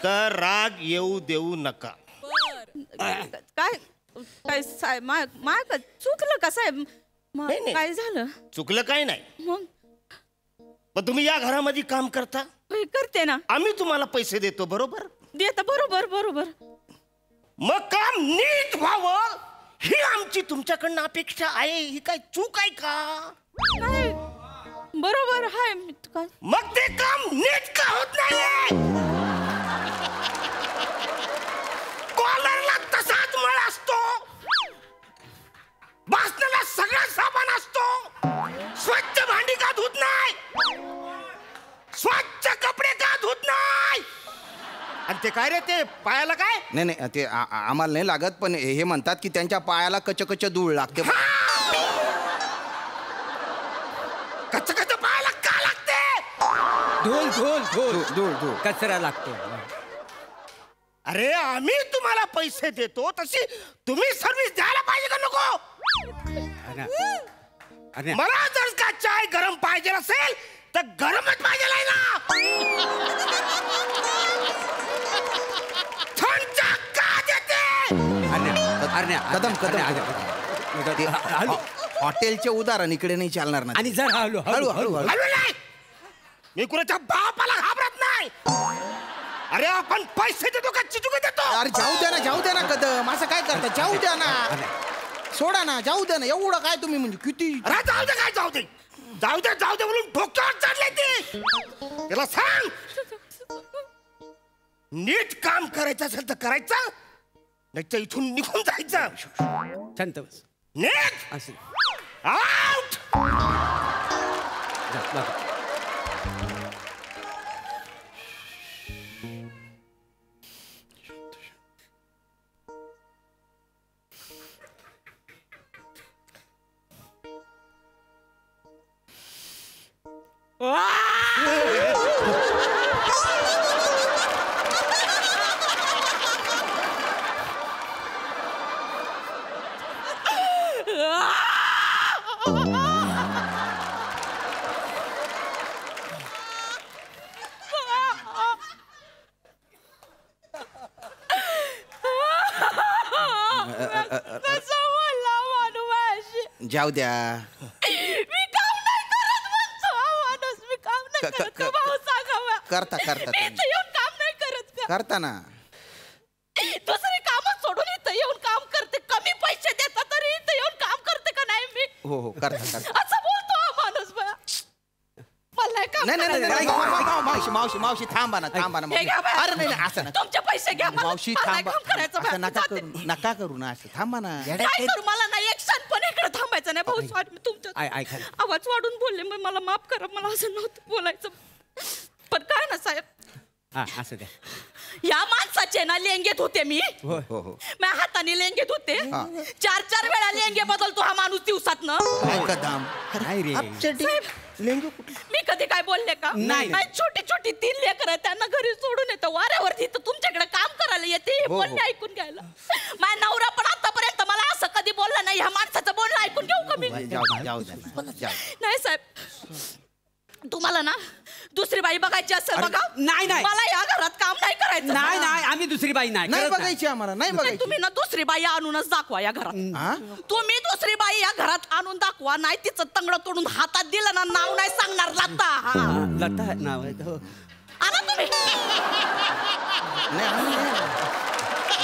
तर राग येऊ देऊ नका. काय साहेब माग चुकलं का साहेब? नाही, नाही. काय झालं? चुकलं काही नाही. मग पण तुम्ही या घरामध्ये काम करता, होय, करते ना. आम्ही तुम्हाला पैसे देतो बरोबर. देता बरोबर. मग काम नीट व्हावं ही आमची तुमच्याकडनं अपेक्षा आहे. ही काय चूक आहे का? काय बरोबर हाय. काय मग ते काम नीट का होत नाही? कॉलरला तसाच मळ असतो, बासनाला सगळा साबण असतो, स्वच्छ भांडी का धुत नाही, स्वच्छ कपडे का धुत नाही. आणि ते काय रे ते पायाला काय? नाही ते आम्हाला नाही लागत, पण हे म्हणतात की त्यांच्या पायाला कच धूळ लागते. कच्च पायाला का लागते? धूळ कचरा लागतो. अरे आम्ही तुम्हाला पैसे देतो तशी तुम्ही सर्व्हिस द्यायला पाहिजे का नको? मला जर का चाय गरम पाहिजे असेल तर गरमच पाहिजे आहे ना. थंड का देते? कदम हॉटेलचे उदाहरण इकडे नाही चालणार ना. आणि जर हळू हळू नाही. मी कुणाच्या बापाला घाबरत नाही. अरे आपण पैसे देतो का चिचुके देतो? अरे जाऊ द्या ना कदम, असं काय करता? जाऊ द्या ना, सोडा ना, जाऊ द्या ना. एवढं काय तुम्ही म्हणजे किती? अरे जाऊ दे म्हणून डोक्यावर चढले ते. त्याला सांग नीट काम करायचं असेल तर करायचं, नाही तर इथून निघून जायचं. शांत बस. नीट असं आउट. जाऊ द्या. मी काम नाही करत म्हणतो माणूस. मी काम नाही करत. भाऊ सांगावा. करता मी इथं येऊन काम नाही करत का? करता ना. दुसरे काम सोडून इथं येऊन काम करते. कमी पैसे देतात तरी इथं येऊन काम करते का नाही मी? हो हो करता असं बोलतो हा माणूस बया. मला नाही काम नाही नाही करायचं. नाही मावशी मावशी मावशी थांबा ना हे घ्या बाया. अरे नाही असं ना तुमचे पैसे घ्या मला. मावशी मला नाही थांबा काम करायचं बाया. असं नका जाते. करू नका करू ना असं थांबा ना काय करू मला नाही एक क्षण पण इकडे थांबायचं नाही भाऊ सॉरी मी तुमच्या ऐका ना. आवाज वाढून बोलले मग मला माफ करा मला असं नव्हतं बोलायचं पण काय ना साहेब हा असं द्या. या माणसाचे ना लेंगेत होते मी हो हो मी हाताने लेंगेत होते 4-4 वेळा लेंगे बदलतो हा माणूस दिवसात ना कदम काय रे लेंगू कुठे मी कधी काय बोलले का नाही. छोटी छोटी 3 लेकर आहेत त्यांना घरी सोडून येतं वाऱ्यावरती तर तुमच्याकडे काम करायला येते हे हो, बोलणे हो. ऐकून घ्यायला माझा नवरा पण आतापर्यंत मला असं कधी बोलला नाही ह्या माणसाचं बोलणं ऐकून घेऊ का मी जाऊ द्या नाही साहेब तुम्हाला ना दुसरी बाई बघायची असेल बघा नाही, नाही. मला या घरात काम नाही करायचं नाही नाही आम्ही दुसरी बाई नाही नाही करत नाही. बघायची आम्हाला नाही नाही, बघायची तुम्ही ना दुसरी बाई आणूनच दाखवा या घरात हा? तुम्ही दुसरी बाई या घरात आणून दाखवा नाही तिचं तंगड तोडून हातात दिलं ना नाव नाही सांगणार लता हा लता नाव आहे हो. आणा तुम्ही नाही आम्ही नाही.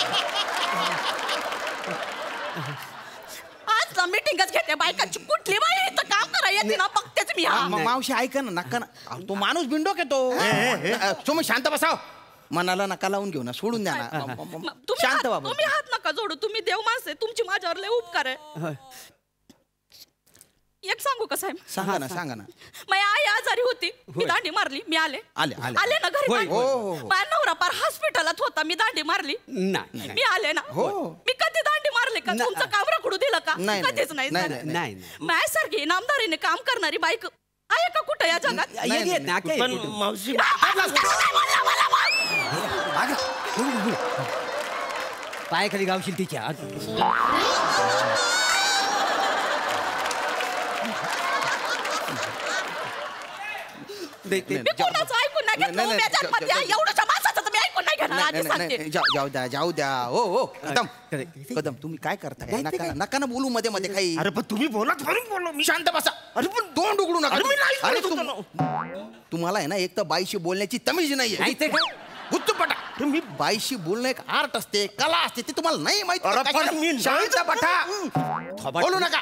आज ना मीटिंगच घेते बायकांची कुठली बाई इथं काम करा येते ना बघतेच मी हा मावशी ऐका ना नका ना अहो, तो माणूस बिंडोक येतो तुम्ही शांत बसाव मनाला नका लावून घेऊ ना सोडून द्या ना तुम्ही शांत हात- बाबा तुम्ही हात नका जोडू तुम्ही देव माणसे तुमची माझ्यावर लय उपकार आहे एक सांगू का साहेब सांगा ना माझी आई आजारी होती मी दांडी मारली मी आले आले. ना घरी होय, माझ्या हो, हो, हो. माझा नवरा पार हॉस्पिटलात होता मी दांडी मारली नाही मी आले ना हो. मी कधी दांडी मारले का तुमचं काम रखडू दिलं का नाही, कधीच नाही नाही, झालं. नाही नाही माझ्यासारखी इनामदारीने काम करणारी बाईक आहे का कुठं या जगात येत ना काय पण मावशी पायाखाली गावशील तिच्या मी कोणाचं ऐकून नाही घेतलं नाही, नाही, उम्या जन्मात या एवढ्याच्या माणसाचं तर मी ऐकून नाही घेणार आधी सांगते जाऊ द्या हो कदम तुम्ही काय करताय नका ना बोलू मध्ये मध्ये काही अरे पण तुम्ही बोलत म्हणून बोललो मी शांत बसा अरे पण तोंड उघडू नका अरे मी नाही अरे बोलत होतो तुम्हाला आहे ना एक तर बाईशी बोलण्याची तमीज नाही नाहीये ते काय गुत्तपटा तुम्ही बाईशी बोलणं एक आर्ट असते कला असते ती तुम्हाला नाही माहिती अरे का? पण मी नाही शांत बटा बोलू नका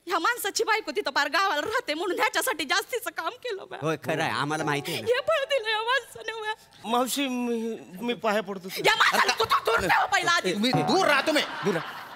ह्या माणसाची बायको तिथं पार गावाला राहते म्हणून ह्याच्यासाठी जास्तीचं काम केलं बा. होय खरं आहे आम्हाला माहिती आहे ना. हे फळ दिलं या माणसाने बा. मावशी मी पाया पडतो या माणसाला तू तर दूर ठेवा पहिला आधी तुम्ही दूर राहा तुम्ही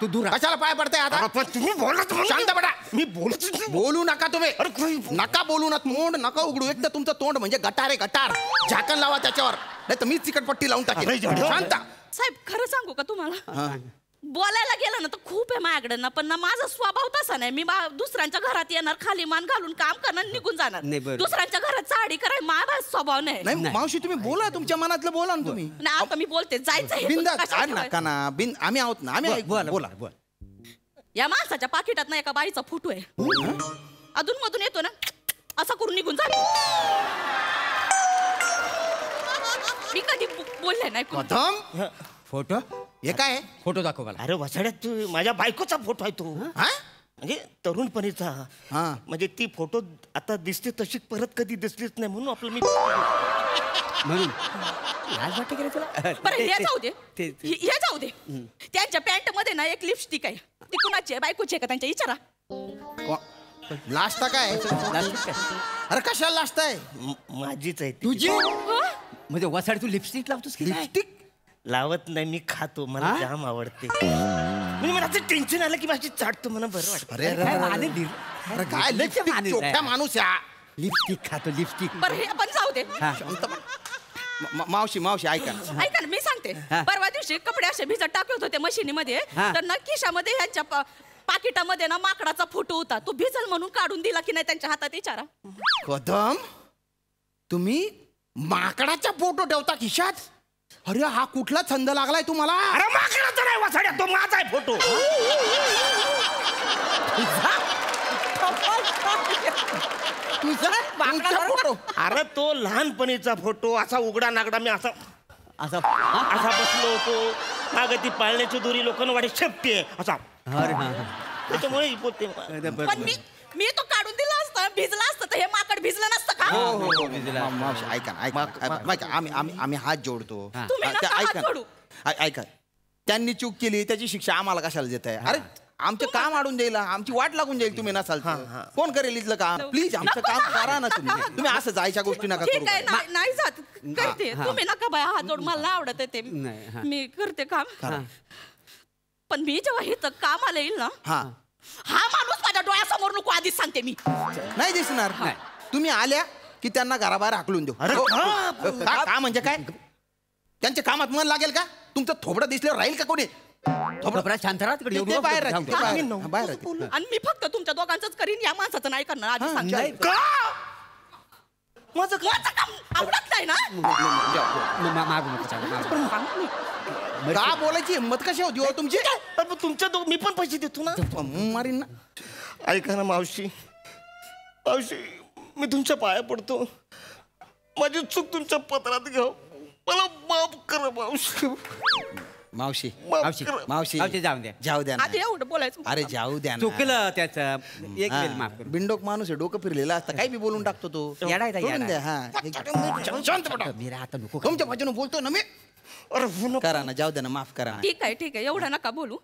तू दूर कशाला पाय पडताय आता अरे पण तुम्ही बोलत म्हणून शांत बटा मी बोलत नाही. बोलू नका तुम्ही अरे नका बोलू ना तोंड नका उघडू एक तर तुमचं तोंड म्हणजे गटार आहे गटार झाकण लावा त्याच्यावर नाही तर मीच चिकटपट्टी लावून टाकेल अरे, शांत साहेब खरं सांगू का तुम्हाला हा. बोलायला गेलं ना तर खूप आहे माझ्याकडे ना पण ना माझा स्वभाव तसा नाही मी दुसऱ्यांच्या घरात येणार खाली मान घालून काम करणार निघून जाणार नाही, बरोबर. दुसऱ्यांच्या घरात साडी करायला माझा स्वभाव नाही नाही मावशी तुम्ही बोला तुमच्या मनातलं बोला ना तुम्ही नाही, आता मी बोलते जायचं हे बिंदा पण कशाला नका ना आम्ही आहोत ना आम्ही ऐकू. बोला या माणसाच्या पाकिटात ना एका बाईचा फोटो आहे अधून मधून येतो ना असा करून निघून जा मी कधी बोलले नाही कोणी. कदम फोटो हे काय फोटो दाखव मला अरे वसाड्यात तू माझ्या बायकोचा फोटो आहे तो हा म्हणजे तरुणपणीचा हा. म्हणजे ती फोटो आता दिसते तशी परत कधी दिसलीच नाही म्हणून आपलं मी म्हणून लाज वाटते का रे तुला बरं हे जाऊ दे ते- हे जाऊ दे त्यांच्या पॅन्ट मध्ये ना एक लिपस्टिक आहे ती कुणाची आहे बायकोची आहे का त्यांच्या विचारा लाजता काय अरे कशाला लाजताय माझीच आहे ती. तुझी हं? म्हणजे वसाड तू लिपस्टिक लावतोस की काय? लिपस्टिक लावत नाही मी खातो मला हा? जाम आवडते म्हणजे मला असं टेन्शन आलं की माझी चाटतो मला बरं वाटतं अरे काय अरे आनंद आहे. अरे काय लिपस्टिक माणूस आहे. चोट्या माणूस या लिपस्टिक खातो लिपस्टिक बरं हे पण जाऊ दे हा. मावशी ऐका ना. ऐका ना मी सांगते हा. परवा दिवशी कपडे असे भिजत टाकत होते मशिनीमध्ये हा. तर ना खिशामध्ये ह्यांच्या पाकिटामध्ये ना माकडाचा फोटो होता तो भिजल म्हणून काढून दिला की नाही त्यांच्या हातात विचारा कदम तुम्ही माकडाचा फोटो ठेवता खिशात अरे हा कुठला छंद लागलाय तुम्हाला अरे माकडाचा नाही वसाड्या तो माझा आहे फोटो तुमचा फोटो अरे तो लहानपणीचा फोटो असा उघडा नागडा मी असा असं असा बसलो होतो मागे ती पाळण्याची दोरी लोकांना वाटे शेपटी आहे असा अरे हा त्याच्यामुळे ही बोलते पण मी तो काढून दिला असता भिजला असतं तर हे माकड भिजलं नसतं का मावशी ऐका ना, ऐका आम्ही हात जोडतो तुम्ही नका हात ऐका जोडू. ऐका त्यांनी चूक केली त्याची शिक्षा आम्हाला कशाला देत आहे अरे आमचं काम अडून जाईल, आमची वाट लागून जाईल तुम्ही नसाल तर. कोण करेल इथलं काम? प्लीज आमचं काम करा ना तुम्ही असं जायच्या गोष्टी नका ठीक करू. आहे नाही जात करते तुम्ही नका बाय हात जोड मला नाही आवडत आहे ते नाही, हा. मी करते काम पण मी जेव्हा इथं कामाला येईल ना हा हा माणूस माझ्या डोळ्यासमोर नको आधीच सांगते मी नाही दिसणार. तुम्ही आल्या की त्यांना घराबाहेर हाकलून देऊ. का म्हणजे काय? त्यांच्या कामात मन लागेल का? तुमचं थोबडं दिसल्यावर राहील का कोणी? थोबडा शांत राहा तिकडे. ते बाहेर राहतील, ते बाहेर राहतील. आणि मी फक्त तुमच्या दोघांचंच करीन या माणसाचं नाही करणार आधी सांगते. नाही. माझं काम आवडत नाही ना मागू नको, मागू. का बोलायची हिंमत कशी होती हो तुमची? तुमच्या मी पण पैसे देतो ना. मारीन ना. ऐका ना मावशी, मावशी मी तुमच्या पाया पडतो, माझी चूक तुमच्या पत्रात घ्या, मला माफ करा मावशी. मावशी मावशी मावशी मावशी जाऊन द्या. जाऊ द्या ना. आधी एवढं बोलायचं अरे जाऊ द्या ना. चुकलं त्याचं एक हा. वेळ माफ करू. बिंडोक माणूस आहे, डोकं फिरलेला असतं, काही बी बोलून टाकतो तो. येडा आहे का, सोडून येडा द्या. हा शांत पडा. मीरा आता नको. तुमच्या बाजूने बोलतो ना मी. अरे करा ना, जाऊ द्या ना, माफ करा ना. ठीक आहे एवढं नका बोलू.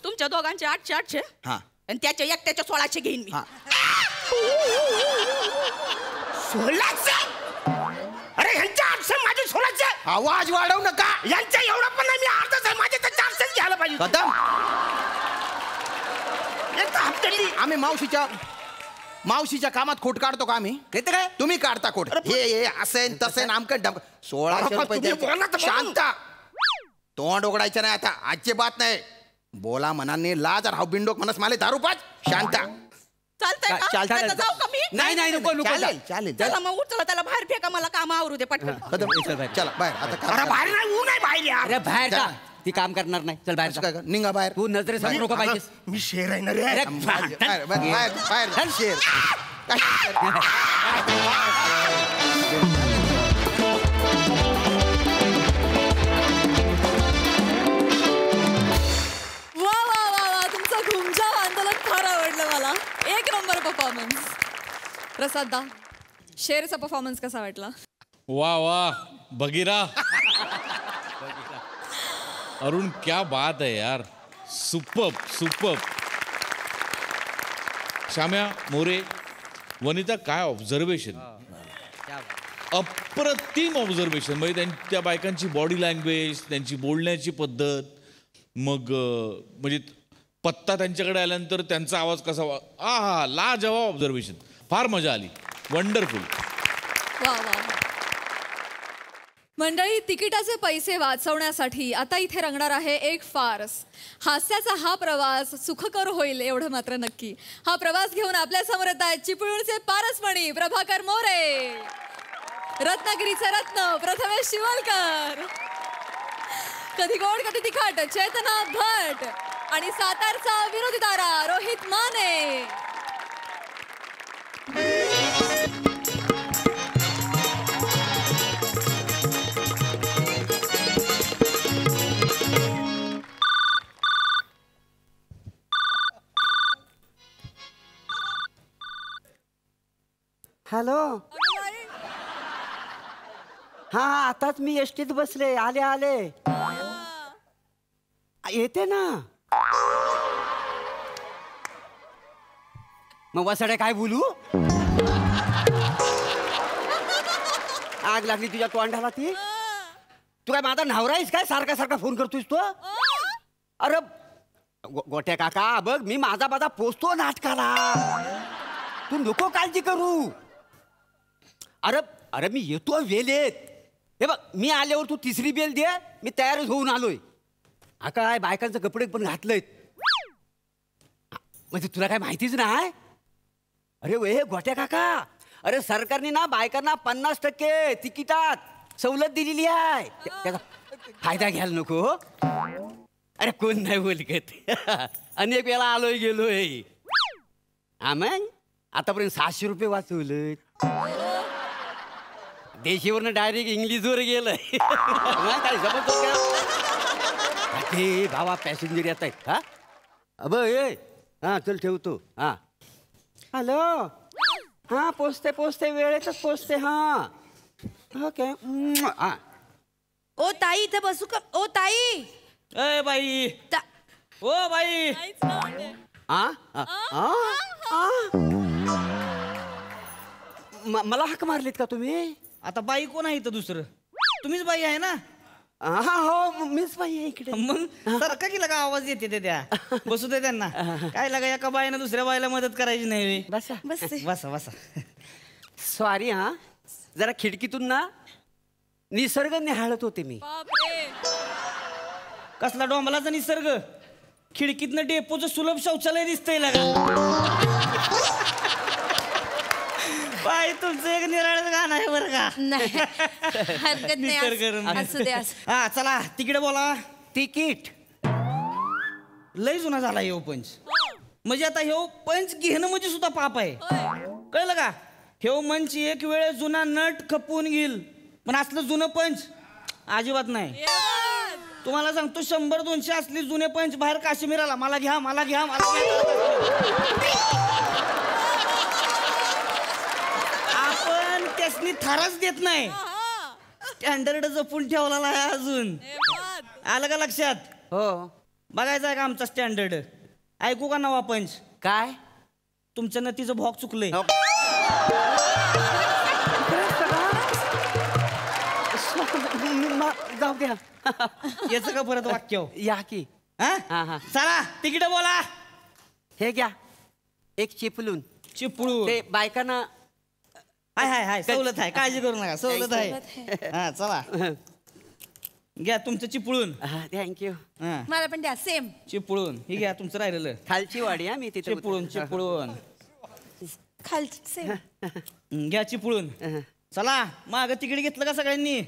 तुमच्या दोघांचे 800 हा आणि त्याच्या एकट्याच्या 1600 घेईन मी. हा. 1600? अरे ह्यांच्या 800 माझे 1600. आवाज वाढवू नका. यांच्या एवढं पण नाही, मी अर्धच आहे, माझे तर 400 घ्यायला पाहिजे. कदम एक तर हप्त्याची आम्ही मावशीच्या कामात खोट काढतो का आम्ही? ते तर काय तुम्ही काढता खोट. हे असेन तसेन आमकं डम 1600 रुपये तुम्ही बोला द्यायचे. तर शांत. तोंड उघडायचं नाही आता, आजची बात नाही. बोला मनाने लाज राव. बिंडोक म्हणस माले दारू पाच. शांत. चालतंय का? चालतंय. आता जाऊ का मी? नाही नको नको चालेल चालेल. चला मग उचला त्याला बाहेर फेका, मला काम आवरू दे पटकन. कदम चल बाहेर. चला बाहेर आता. अरे करा. बाहेर नाही, ऊन आहे बाहेर यार. अरे बाहेर जा. का ती काम करणार नाही. चल बाहेर असं जा. काय कर, निघा बाहेर. तू नजरेसमोर नको पाहिजेस. मी शेर आहे ना रे. अरे, बाहेर बाहेर बाहेर बाहेर शेर. काय शेर? वा वा वा वा तुमचं घुमजाव आंदोलन फार आवडलं मला. एक नंबर परफॉर्मन्स. प्रसाद दा, शेरचा परफॉर्मन्स कसा वाटला? वाह वाह बगीरा, अरुण क्या बात है यार, सुपर्ब सुपर्ब. श्याम्या मोरे, वनिता काय ऑब्झर्वेशन, अप्रतिम ऑब्झर्वेशन. म्हणजे त्या बायकांची बॉडी लँग्वेज, त्यांची बोलण्याची पद्धत, मग म्हणजे पत्ता त्यांच्याकडे आल्यानंतर त्यांचा आवाज कसा हा लाजवाब ऑब्झर्वेशन. फार मजा आली. वंडरफुल. वा वा. मंडळी, तिकिटाचे पैसे वाचवण्यासाठी आता इथे रंगणार आहे एक फार्स. हास्याचा हा प्रवास सुखकर होईल एवढं मात्र नक्की. हा प्रवास घेऊन आपल्या समोर येत आहेत चिपळूणचे पारसमणी प्रभाकर मोरे, रत्नागिरीचे रत्न प्रथमेश शिवलकर, कधी गोड कधी तिखट चेतना भट आणि सातारचा विनोदी तारा रोहित माने. हॅलो. हा आताच मी एसटीत बसले. आले येते ना. मग वसाडे काय बोलू? आग लागली तुझ्या तोंडाला ती. तू काय माझा नवरा आहेस काय? सारखा सारखा फोन करतोयस तो. अरे गोट्या काका बघ, मी माझा पोचतो नाटकाला. तू नको काळजी करू. अरे मी येतो वेळेत. हे बघ, मी आल्यावर तू तिसरी बेल दे. मी तयारच होऊन आलोय. हा काय बायकांचं कपडे पण घातलंय. म्हणजे तुला काय माहितीच नाही? अरे वे गोट्या काका, अरे सरकारने ना बायकांना 50% तिकिटात सवलत दिलेली आहे. त्याचा फायदा घ्यायला नको. अरे कोण नाही बोलत. अनेक वेळा आलोय गेलोय. मग आतापर्यंत 700 रुपये वाचवलं. देशीवरनं डायरेक्ट इंग्लिशवर गेलंय. काय समजतो का? ते भावा पॅसेंजर येत आहेत. हा अब ये हा चल ठेवतो. हा हॅलो. हा पोचते वेळेतच पोचते. हा ओके. ओ ताई इथे बसू का? ओ ताई. ए बाई, ओ बाई मला हाक मारलीत का तुम्ही? आता बाई कोण आहे इथं दुसरं? तुम्हीच बाई आहे ना? हा हो मीच बाई आहे इकडे. मग सारखा की लगा आवाज येते ते त्या. बसू दे त्यांना. काय लागा एका बाईनं दुसऱ्या बाईला मदत करायची नाही. बसा बसा बसा. सॉरी हा, जरा खिडकीतून ना निसर्ग निहाळत होते मी. कसला डोंबलाचा निसर्ग? खिडकीतनं डेपोचं सुलभ शौचालय दिसतंय लागा. बाई तुमचं एक निराळच गाणं आहे बरं का? हरकत नाही, असू दे. हा चला तिकडे बोला. तिकीट लय जुना झाला ह्यो पंच. म्हणजे आता ह्यो पंच घेणं म्हणजे सुद्धा पाप आहे. कळलं का? ह्यो मंच एक वेळ जुना नट खपवून घेईल, पण असलं जुनं पंच अजिबात नाही. तुम्हाला सांगतो 100-200 असली जुने पंच बाहेर काश्मीराला मला घ्या मला घ्या मला घ्या. आपण त्यासनी थाराच देत नाही. स्टँडर्ड जपून ठेवलेला आहे अजून. आलं का लक्षात? हो. बघायचं आहे का आमचा स्टँडर्ड? ऐकू का नवा पंच? काय? तुमच्या नतीचं भॉक चुकलंय. जाऊ द्या. याचं का परत वाक्य? या की. हा चला तिकीट बोला. हे घ्या एक चिपलून. चिपळूण ते बायकांना हाय हाय सवलत आहे, काळजी करू नका, सवलत आहे. हा चला घ्या तुमचं चिपळून. थँक्यू. मला पण द्या सेम. चिपळूण ही घ्या तुमचं राहिलेलं. खालची वाडी हा मी तिथे. चिपळूण चिपळूण खालची सेम. घ्या चिपळूण. चला माग तिकीट घेतलं का सगळ्यांनी?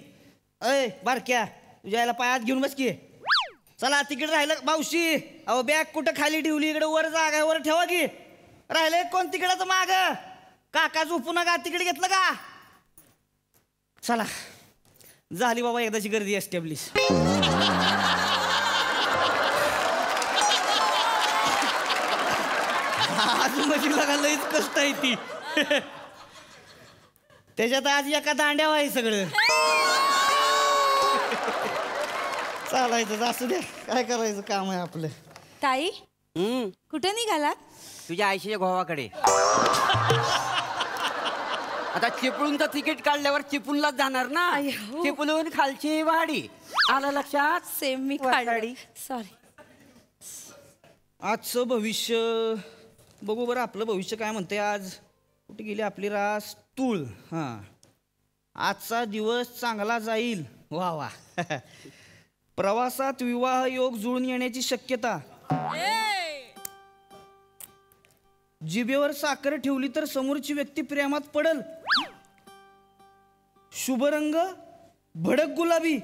अय बारक्या तुझ्या याला पायात घेऊन बस की. चला तिकीट राहिलं. मावशी अहो बॅग कुठं खाली ठेवली? इकडे वर जागा आहे, वर ठेवा की. राहिले कोण तिकिटाचं माग? काका झोपू नका. तिकीट घेतलं का? चला झाली बाबा एकदाची गर्दी एस्टॅब्लिश. आज माझी लगा लईच कष्ट आहे ती. त्याच्यात आज एका दांड्यावर आहे सगळं. चालायचं असू द्या, काय करायचं काम आहे आपलं. ताई कुठे निघाला? तुझ्या आईशीच्या गोवाकडे. आता चिपळूणचं तिकीट काढल्यावर चिपळूणलाच जाणार ना. चिपळूण खालची वाडी. आलं लक्षात? सेम मी काढली. सॉरी. आजचं भविष्य बघू बरं. आपलं भविष्य काय म्हणते आज? कुठे गेली आपली रास? तूळ. हा आजचा दिवस चांगला जाईल. वा वा. प्रवासात विवाह योग जुळून येण्याची शक्यता. जिभेवर साखर ठेवली तर समोरची व्यक्ती प्रेमात पडल. शुभ रंग भडक गुलाबी.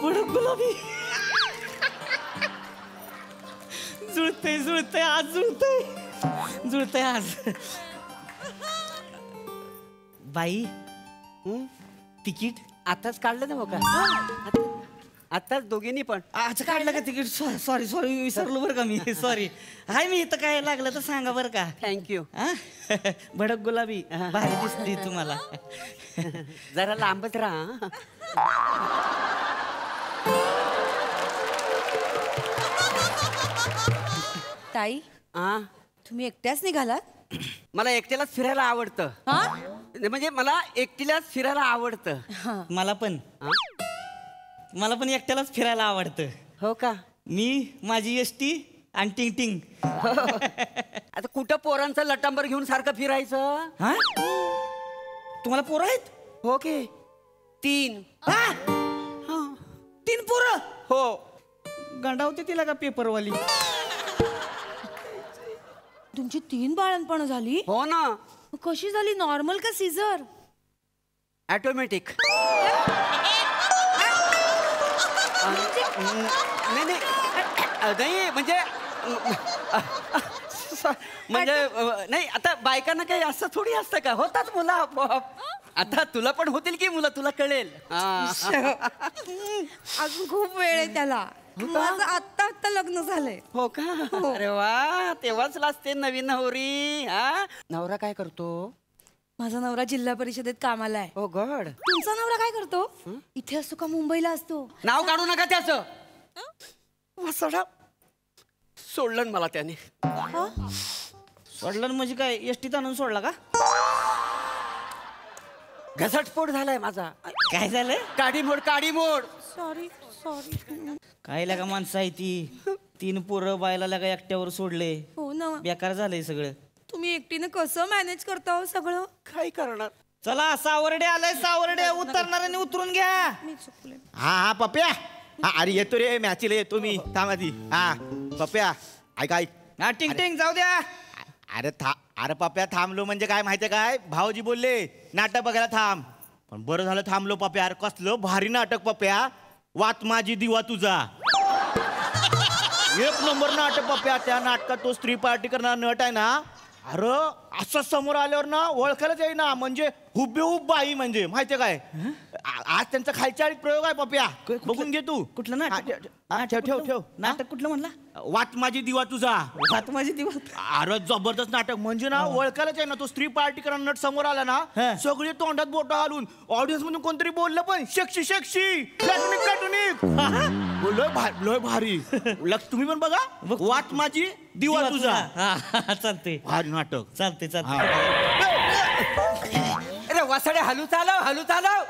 भडक गुलाबी. जुळतंय जुळतंय आज जुळतंय जुळतंय आज. बाई तिकीट आताच काढलं ना बघा. आताच दोघींनी पण. अच्छा काढलं का तिकीट? सॉरी सॉरी विसरलो बरं का मी. सॉरी. हाय मी इथं काय लागलं तर सांगा बरं का. थँक्यू. भडक गुलाबी भारी दिसली तुम्हाला. जरा लांबच राहा. ताई तुम्ही एकट्याच निघालात? मला एकट्यालाच फिरायला आवडतं. म्हणजे मला एकटीलाच फिरायला आवडतं. मला पण एकट्यालाच फिरायला आवडतं. हो का? मी माझी एसटी आणि टिंग टिंग. आता कुठं पोरांचं लटांबर घेऊन सारखं फिरायचं? हा तुम्हाला पोरं आहेत? हो की 3. 3 पोरं? हो. गंडावते तिला का पेपरवाली? तुमची 3 बाळणपण झाली? हो ना. कशी झाली? नॉर्मल का सीझर? ऑटोमॅटिक. नाही नाही म्हणजे नाही आता बायकांना काही असं थोडी असतं का? होतात मुलं आपोआप. आता तुला पण होतील की मुलं, तुला कळेल. अजून खूप वेळ आहे त्याला. माझं आत्ता लग्न झालंय. हो का? अरे वा, तेव्हाच लाजते नवीन नवरी. नवरा काय करतो? माझा नवरा जिल्हा परिषदेत कामाला आहे. ओ गॉड. तुमचा नवरा काय करतो? इथे असतो का मुंबईला असतो? नाव काढू नका त्याचं. वसाडा सोडलं ना मला त्याने. सोडलं म्हणजे काय एसटीत आणून सोडला का? घसटस्फोट झालाय माझा. काय झालंय? काडी मोड. Sorry sorry. काय लागा माणसं आहे ती. 3 पोरं बायला लागा एकट्यावर सोडले. हो ना. बेकार झालंय सगळं. तुम्ही एकटीने कसं मॅनेज करता हो सगळं? काय करणार. चला सावर्डे आलाय सावर्डे. उतरणाऱ्याने उतरून घ्या. मी चुकले. हा पप्या. हा अरे येतो रे मॅचीला येतो मी. थांब आधी. हा पप्या ऐक. हा टिंग टिंग जाऊ द्या. अरे पप्या थांबलो म्हणजे काय माहितीये काय, भाऊजी बोलले नाटक बघायला थांब. पण बरं झालं थांबलो पप्या. अरे कसलं भारी नाटक पप्या. वात माझी दिवा तुझा. 1 नंबर नाटक पप्या. त्या नाटकात तो स्त्री पार्टी करणारा नट आहे ना, अरे असं समोर आल्यावर ना ओळखायलाच येई ना. म्हणजे हुबेहूब बाई. म्हणजे माहितीये काय, आज त्यांचा खालच्या प्रयोग आहे पप्या. बघून घे तू. कुठलं नाटक? ठेव. नाटक कुठलं म्हणला? वात माझी दिवा तुझा. वात माझी दिवा. अरे जबरदस्त नाटक. म्हणजे ना ओळखायलाच आहे ना, तो स्त्री पार्टी करा नट समोर आला ना, सगळे तोंडात बोट घालून ऑडियन्स मधून कोणतरी बोललं पण शेक्षी प्लॅटोनिक. लय भारी. तुम्ही पण बघा. वात माझी दिवा तुझा. चालते. भारी नाटक. चालते. अरे वासाडे हलू चालव.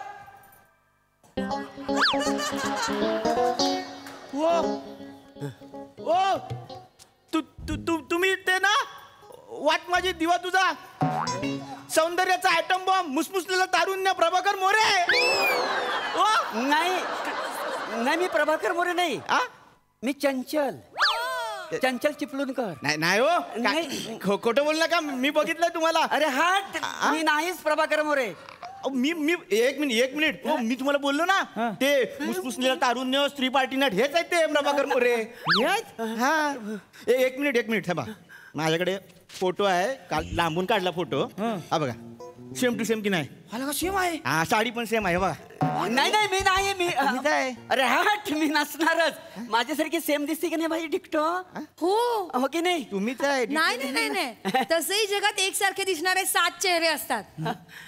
तुम्ही ते ना वाट माझी दिवा तुझा सौंदर्याचा आयटम बॉम्ब मुसमुसलेला तारुण्य प्रभाकर मोरे. नाही मी प्रभाकर मोरे नाही. मी चंचल चिपळूणकर. नाही हो. खोटं बोल नका. मी बघितलंय तुम्हाला. अरे मी नाहीच प्रभाकर मोरे. मी एक मिनिट. मी तुम्हाला बोललो ना, ते मुसमुसलेला तारुण्य स्त्री पार्टी नट हेच आहेत ते प्रभाकर मोरे. हा एक मिनिट हे बा. माझ्याकडे फोटो आहे. काल लांबून काढला फोटो. हा बघा. सेम टू सेम की नाही? सेम आहे. हा साडी पण सेम आहे बघा. नाही मी नाही. अरे मी नसणारच. माझ्यासारखी सेम दिसते की नाही भाई डिक्टो? हो की नाही? तुम्हीच आहे. नाही तसंही जगात एकसारखे दिसणारे 7 चेहरे असतात.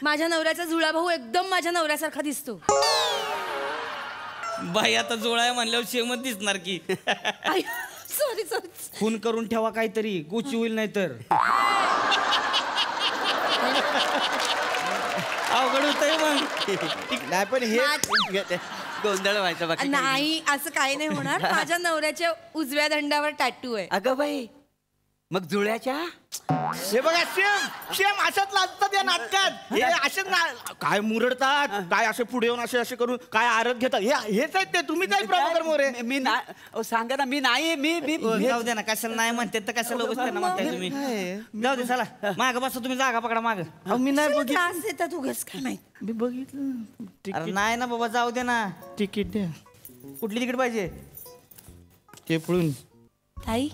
माझ्या नवऱ्याचा जुळा भाऊ एकदम माझ्या नवऱ्यासारखा दिसतो. बाई आता जोळा आहे म्हणल्यावर शेमच दिसणार की. सॉरी. खून करून ठेवा काहीतरी, गोची होईल नाही तर. अवघड होतंय मग. नाही पण हे गोंधळ व्हायचा बाकी नाही असं काही नाही होणार. माझ्या नवऱ्याच्या उजव्या दंडावर टॅटू आहे. अगं बाई मग जुळ्याच्या. हे बघा सेम असंच लागतात या नाटकात. हे असेच काय मुरडतात, काय असे पुढे येऊन असे करून काय आरत घेतात. हेच आहेत ते. तुम्हीच आहे प्रभाकर मोरे. मी सांगा ना. मी नाही. मी जाऊ दे ना. कशाला नाही म्हणते तर कशाला उगाच त्यांना म्हणताय तुम्ही. जाऊ दे चला. माग बसा तुम्ही. जागा पकडा माग. मी नाही बघितलं. त्रास देतात उगाच काय माहिती. मी बघितलं. अरे नाही ना बाबा जाऊ दे ना. तिकीट द्या. कुठली तिकीट पाहिजे? ते पळून. ताई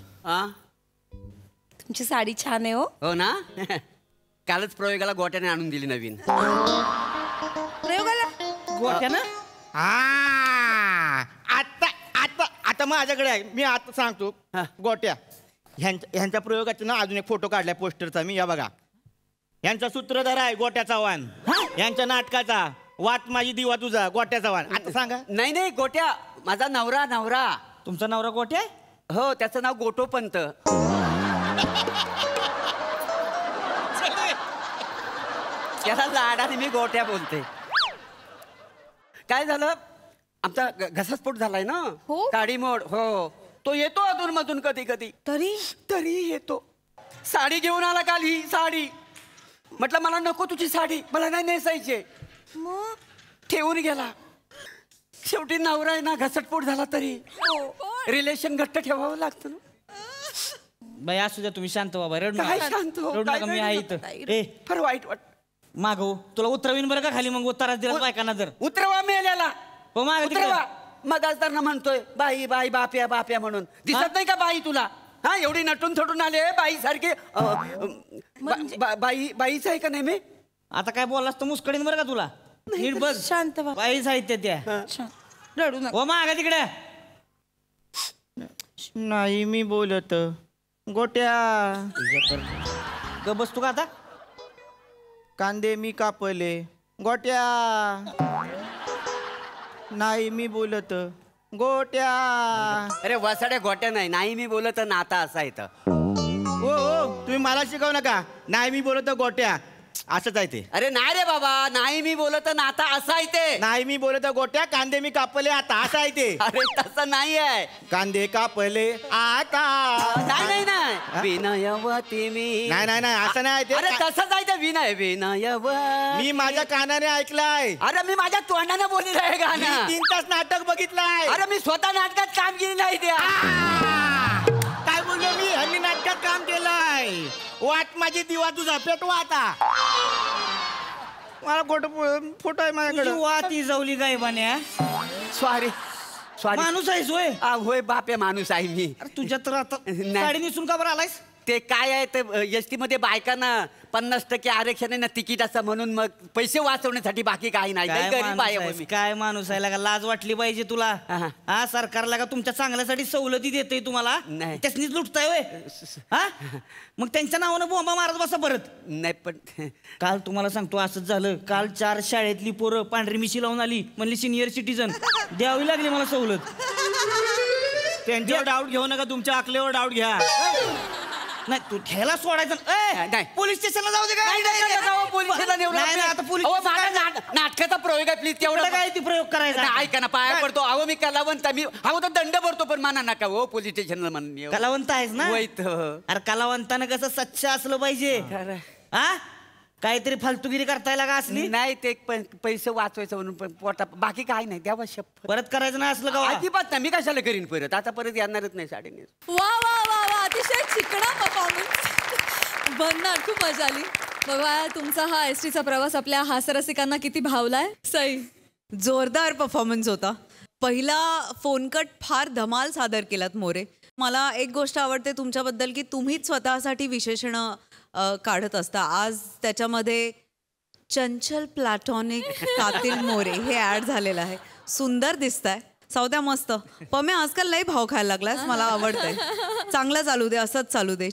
तुमची साडी छान आहे. हो ना. कालच प्रयोगाला गोट्याने आणून दिली नवीन. प्रयोगाला गोट्यानं? आता माझ्याकडे आहे. मी आता सांगतो. गोट्या ह्यांच्या प्रयोगाचा ना अजून एक फोटो काढलाय पोस्टरचा मी. या बघा. यांचा सूत्रधार आहे गोट्या चव्हाण. यांच्या नाटकाचा वात माझी दिवा तुझा गोट्या चव्हाण. आता सांगा. नाही गोट्या माझा नवरा. तुमचा नवरा गोट्या? हो त्याचं नाव गोटोपंत. त्याला लाडाने मी गोट्या बोलते. काय झालं आमचा घसास्फोट झालाय ना. काडी मोड. हो तो येतो अधून मधून कधी तरी येतो. साडी घेऊन आला काल. ही साडी म्हटलं मला नको तुझी साडी, मला नाही नेसायची. मग ठेवून गेला. शेवटी नवरा आहे ना घसटपोट झाला तरी रिलेशन घट्ट ठेवावं लागतं ना. बाई असू द्या तुम्ही शांत बाबा. रडू काय शांत हो? रडू नका. मी आहे इथं. ए फार वाईट वाट. माग हो. तुला उतरवीन बरं का खाली. मग उतराच दिला बायकांना जर. उतरवा मेल्याला. हो माग उतरवा. मग असताना म्हणतोय बाई बाप्या म्हणून. दिसत नाही का बाई तुला? हा एवढी नटून थटून आले बाई सारखे. बाईच आहे का नाही मी? आता काय बोललास तर मुस्कडीन बरं का तुला. नीट बघ. शांत बाई साहित्य त्या. रडू नका. हो माग तिकडे. नाही मी बोलत. गोट्या ग बसतो का आता? कांदे मी कापले. गोट्या नाही मी बोलत. गोट्या. अरे वसाड्या गोट्या नाही मी बोलत नाता असा इथं. हो तुम्ही मला शिकवू नका. नाही मी बोलत गोट्या असंच आहे ते. अरे नाही रे बाबा, नाही मी बोलत नाता असा आहे ते. नाही मी बोलत गोट्या कांदे मी कापले आता असं आहे ते. अरे तसं नाही आहे. कांदे कापले आता. नाही विनयवती मी. नाही असं नाही ते. अरे तसंच आहे ते. विनयव मी माझ्या कानाने ऐकलाय. अरे मी माझ्या तोंडाने बोललेलं आहे गाणं. 3 तास नाटक बघितलंय. अरे मी स्वतः नाटकात काम केलेलं नाही ते. काय बोललो मी? हल्ली नाटकात काम केलंय. वाट माझी दिवा तुझा पेटवा आता. मला फोटो आहे माझ्याकडे. वाट इजवली काय बन्या. सॉरी माणूस आहेस होय? होय बाप आहे, माणूस आहे मी. अरे तुझ्या तर आता साडी नेसून का बरं आलायस? ते काय आहे ते एसटी मध्ये बायकांना 50% आरक्षण आहे ना तिकीट असं, म्हणून मग पैसे वाचवण्यासाठी, बाकी काही नाही. गरीब आहे हो मी. काय माणूस आहे का? लाज वाटली पाहिजे तुला. हा सरकारला का तुमच्या चांगल्यासाठी सवलती देते तुम्हाला? नाही. त्यासनीच लुटताय होय? हा मग त्यांच्या नावानं बोंबा मारत बसा परत. नाही पण काल तुम्हाला सांगतो असंच झालं. काल 4 शाळेतली पोरं पांढरी मिशी लावून आली, म्हणली सिनियर सिटीजन. द्यावी लागली मला सवलत. त्यांच्यावर डाऊट घेऊ नका, तुमच्या अकलेवर डाऊट घ्या. नाही तू ठेला सोडायचं नाही. पोलीस स्टेशनला जाऊ दे का? आता नाटकाचा प्रयोग आहे प्लीज. तेवढं काय ती प्रयोग करायचा? ऐका ना, पाया पडतो. अहो मी कलावंत, मी अहो तर दंड भरतो, पण माना नका हो पोलीस स्टेशनला म्हणून. कलावंत आहेस ना? वैत. अरे कलावंतानं कसं स्वच्छ असलं पाहिजे. हा काहीतरी फालतुगिरी करतायला का असली? नाही ते पैसे वाचवायचं म्हणून, पण पोटा बाकी काही नाही. द्यावा शपथ. परत करायचं नाही असलं का? अजिबात नाही. मी कशाला करीन परत? आता परत येणारच नाही साडीने. वा वा वा वा, अतिशय चिकणा परफॉर्मन्स. भन्नाट, खूप मजा आली. बघा तुमचा हा एसटीचा प्रवास आपल्या हास्यरसिकांना किती भावलाय. सई, जोरदार परफॉर्मन्स होता. पहिला फोन कट फार धमाल सादर केलात मोरे. मला एक गोष्ट आवडते तुमच्याबद्दल की तुम्हीच स्वतःसाठी विशेषणं काढत असता. आज त्याच्यामध्ये चंचल प्लॅटॉनिक कातिल मोरे हे ऍड झालेलं आहे. सुंदर दिसताय. सौद्या मस्त. पम्या आजकाल लई भाव खायला लागलास, मला आवडतंय. चांगलं चालू दे, असंच चालू दे.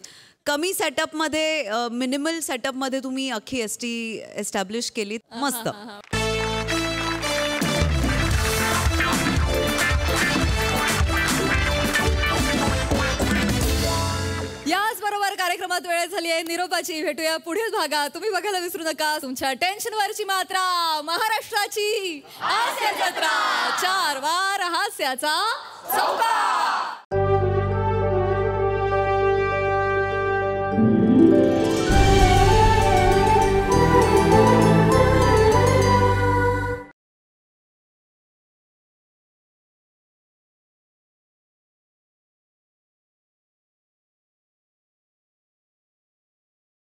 कमी सेटअपमध्ये, मिनिमल सेटअपमध्ये तुम्ही अख्खी एसटी एस्टॅब्लिश केली. मस्त. याचबरोबर कार्यक्रमात वेळ झाली आहे निरोपाची. भेटूया पुढील भागात. तुम्ही बघायला विसरू नका तुमच्या टेन्शनवरची मात्रा, महाराष्ट्राची हास्य जत्रा. 4 वार हास्याचा चौकार.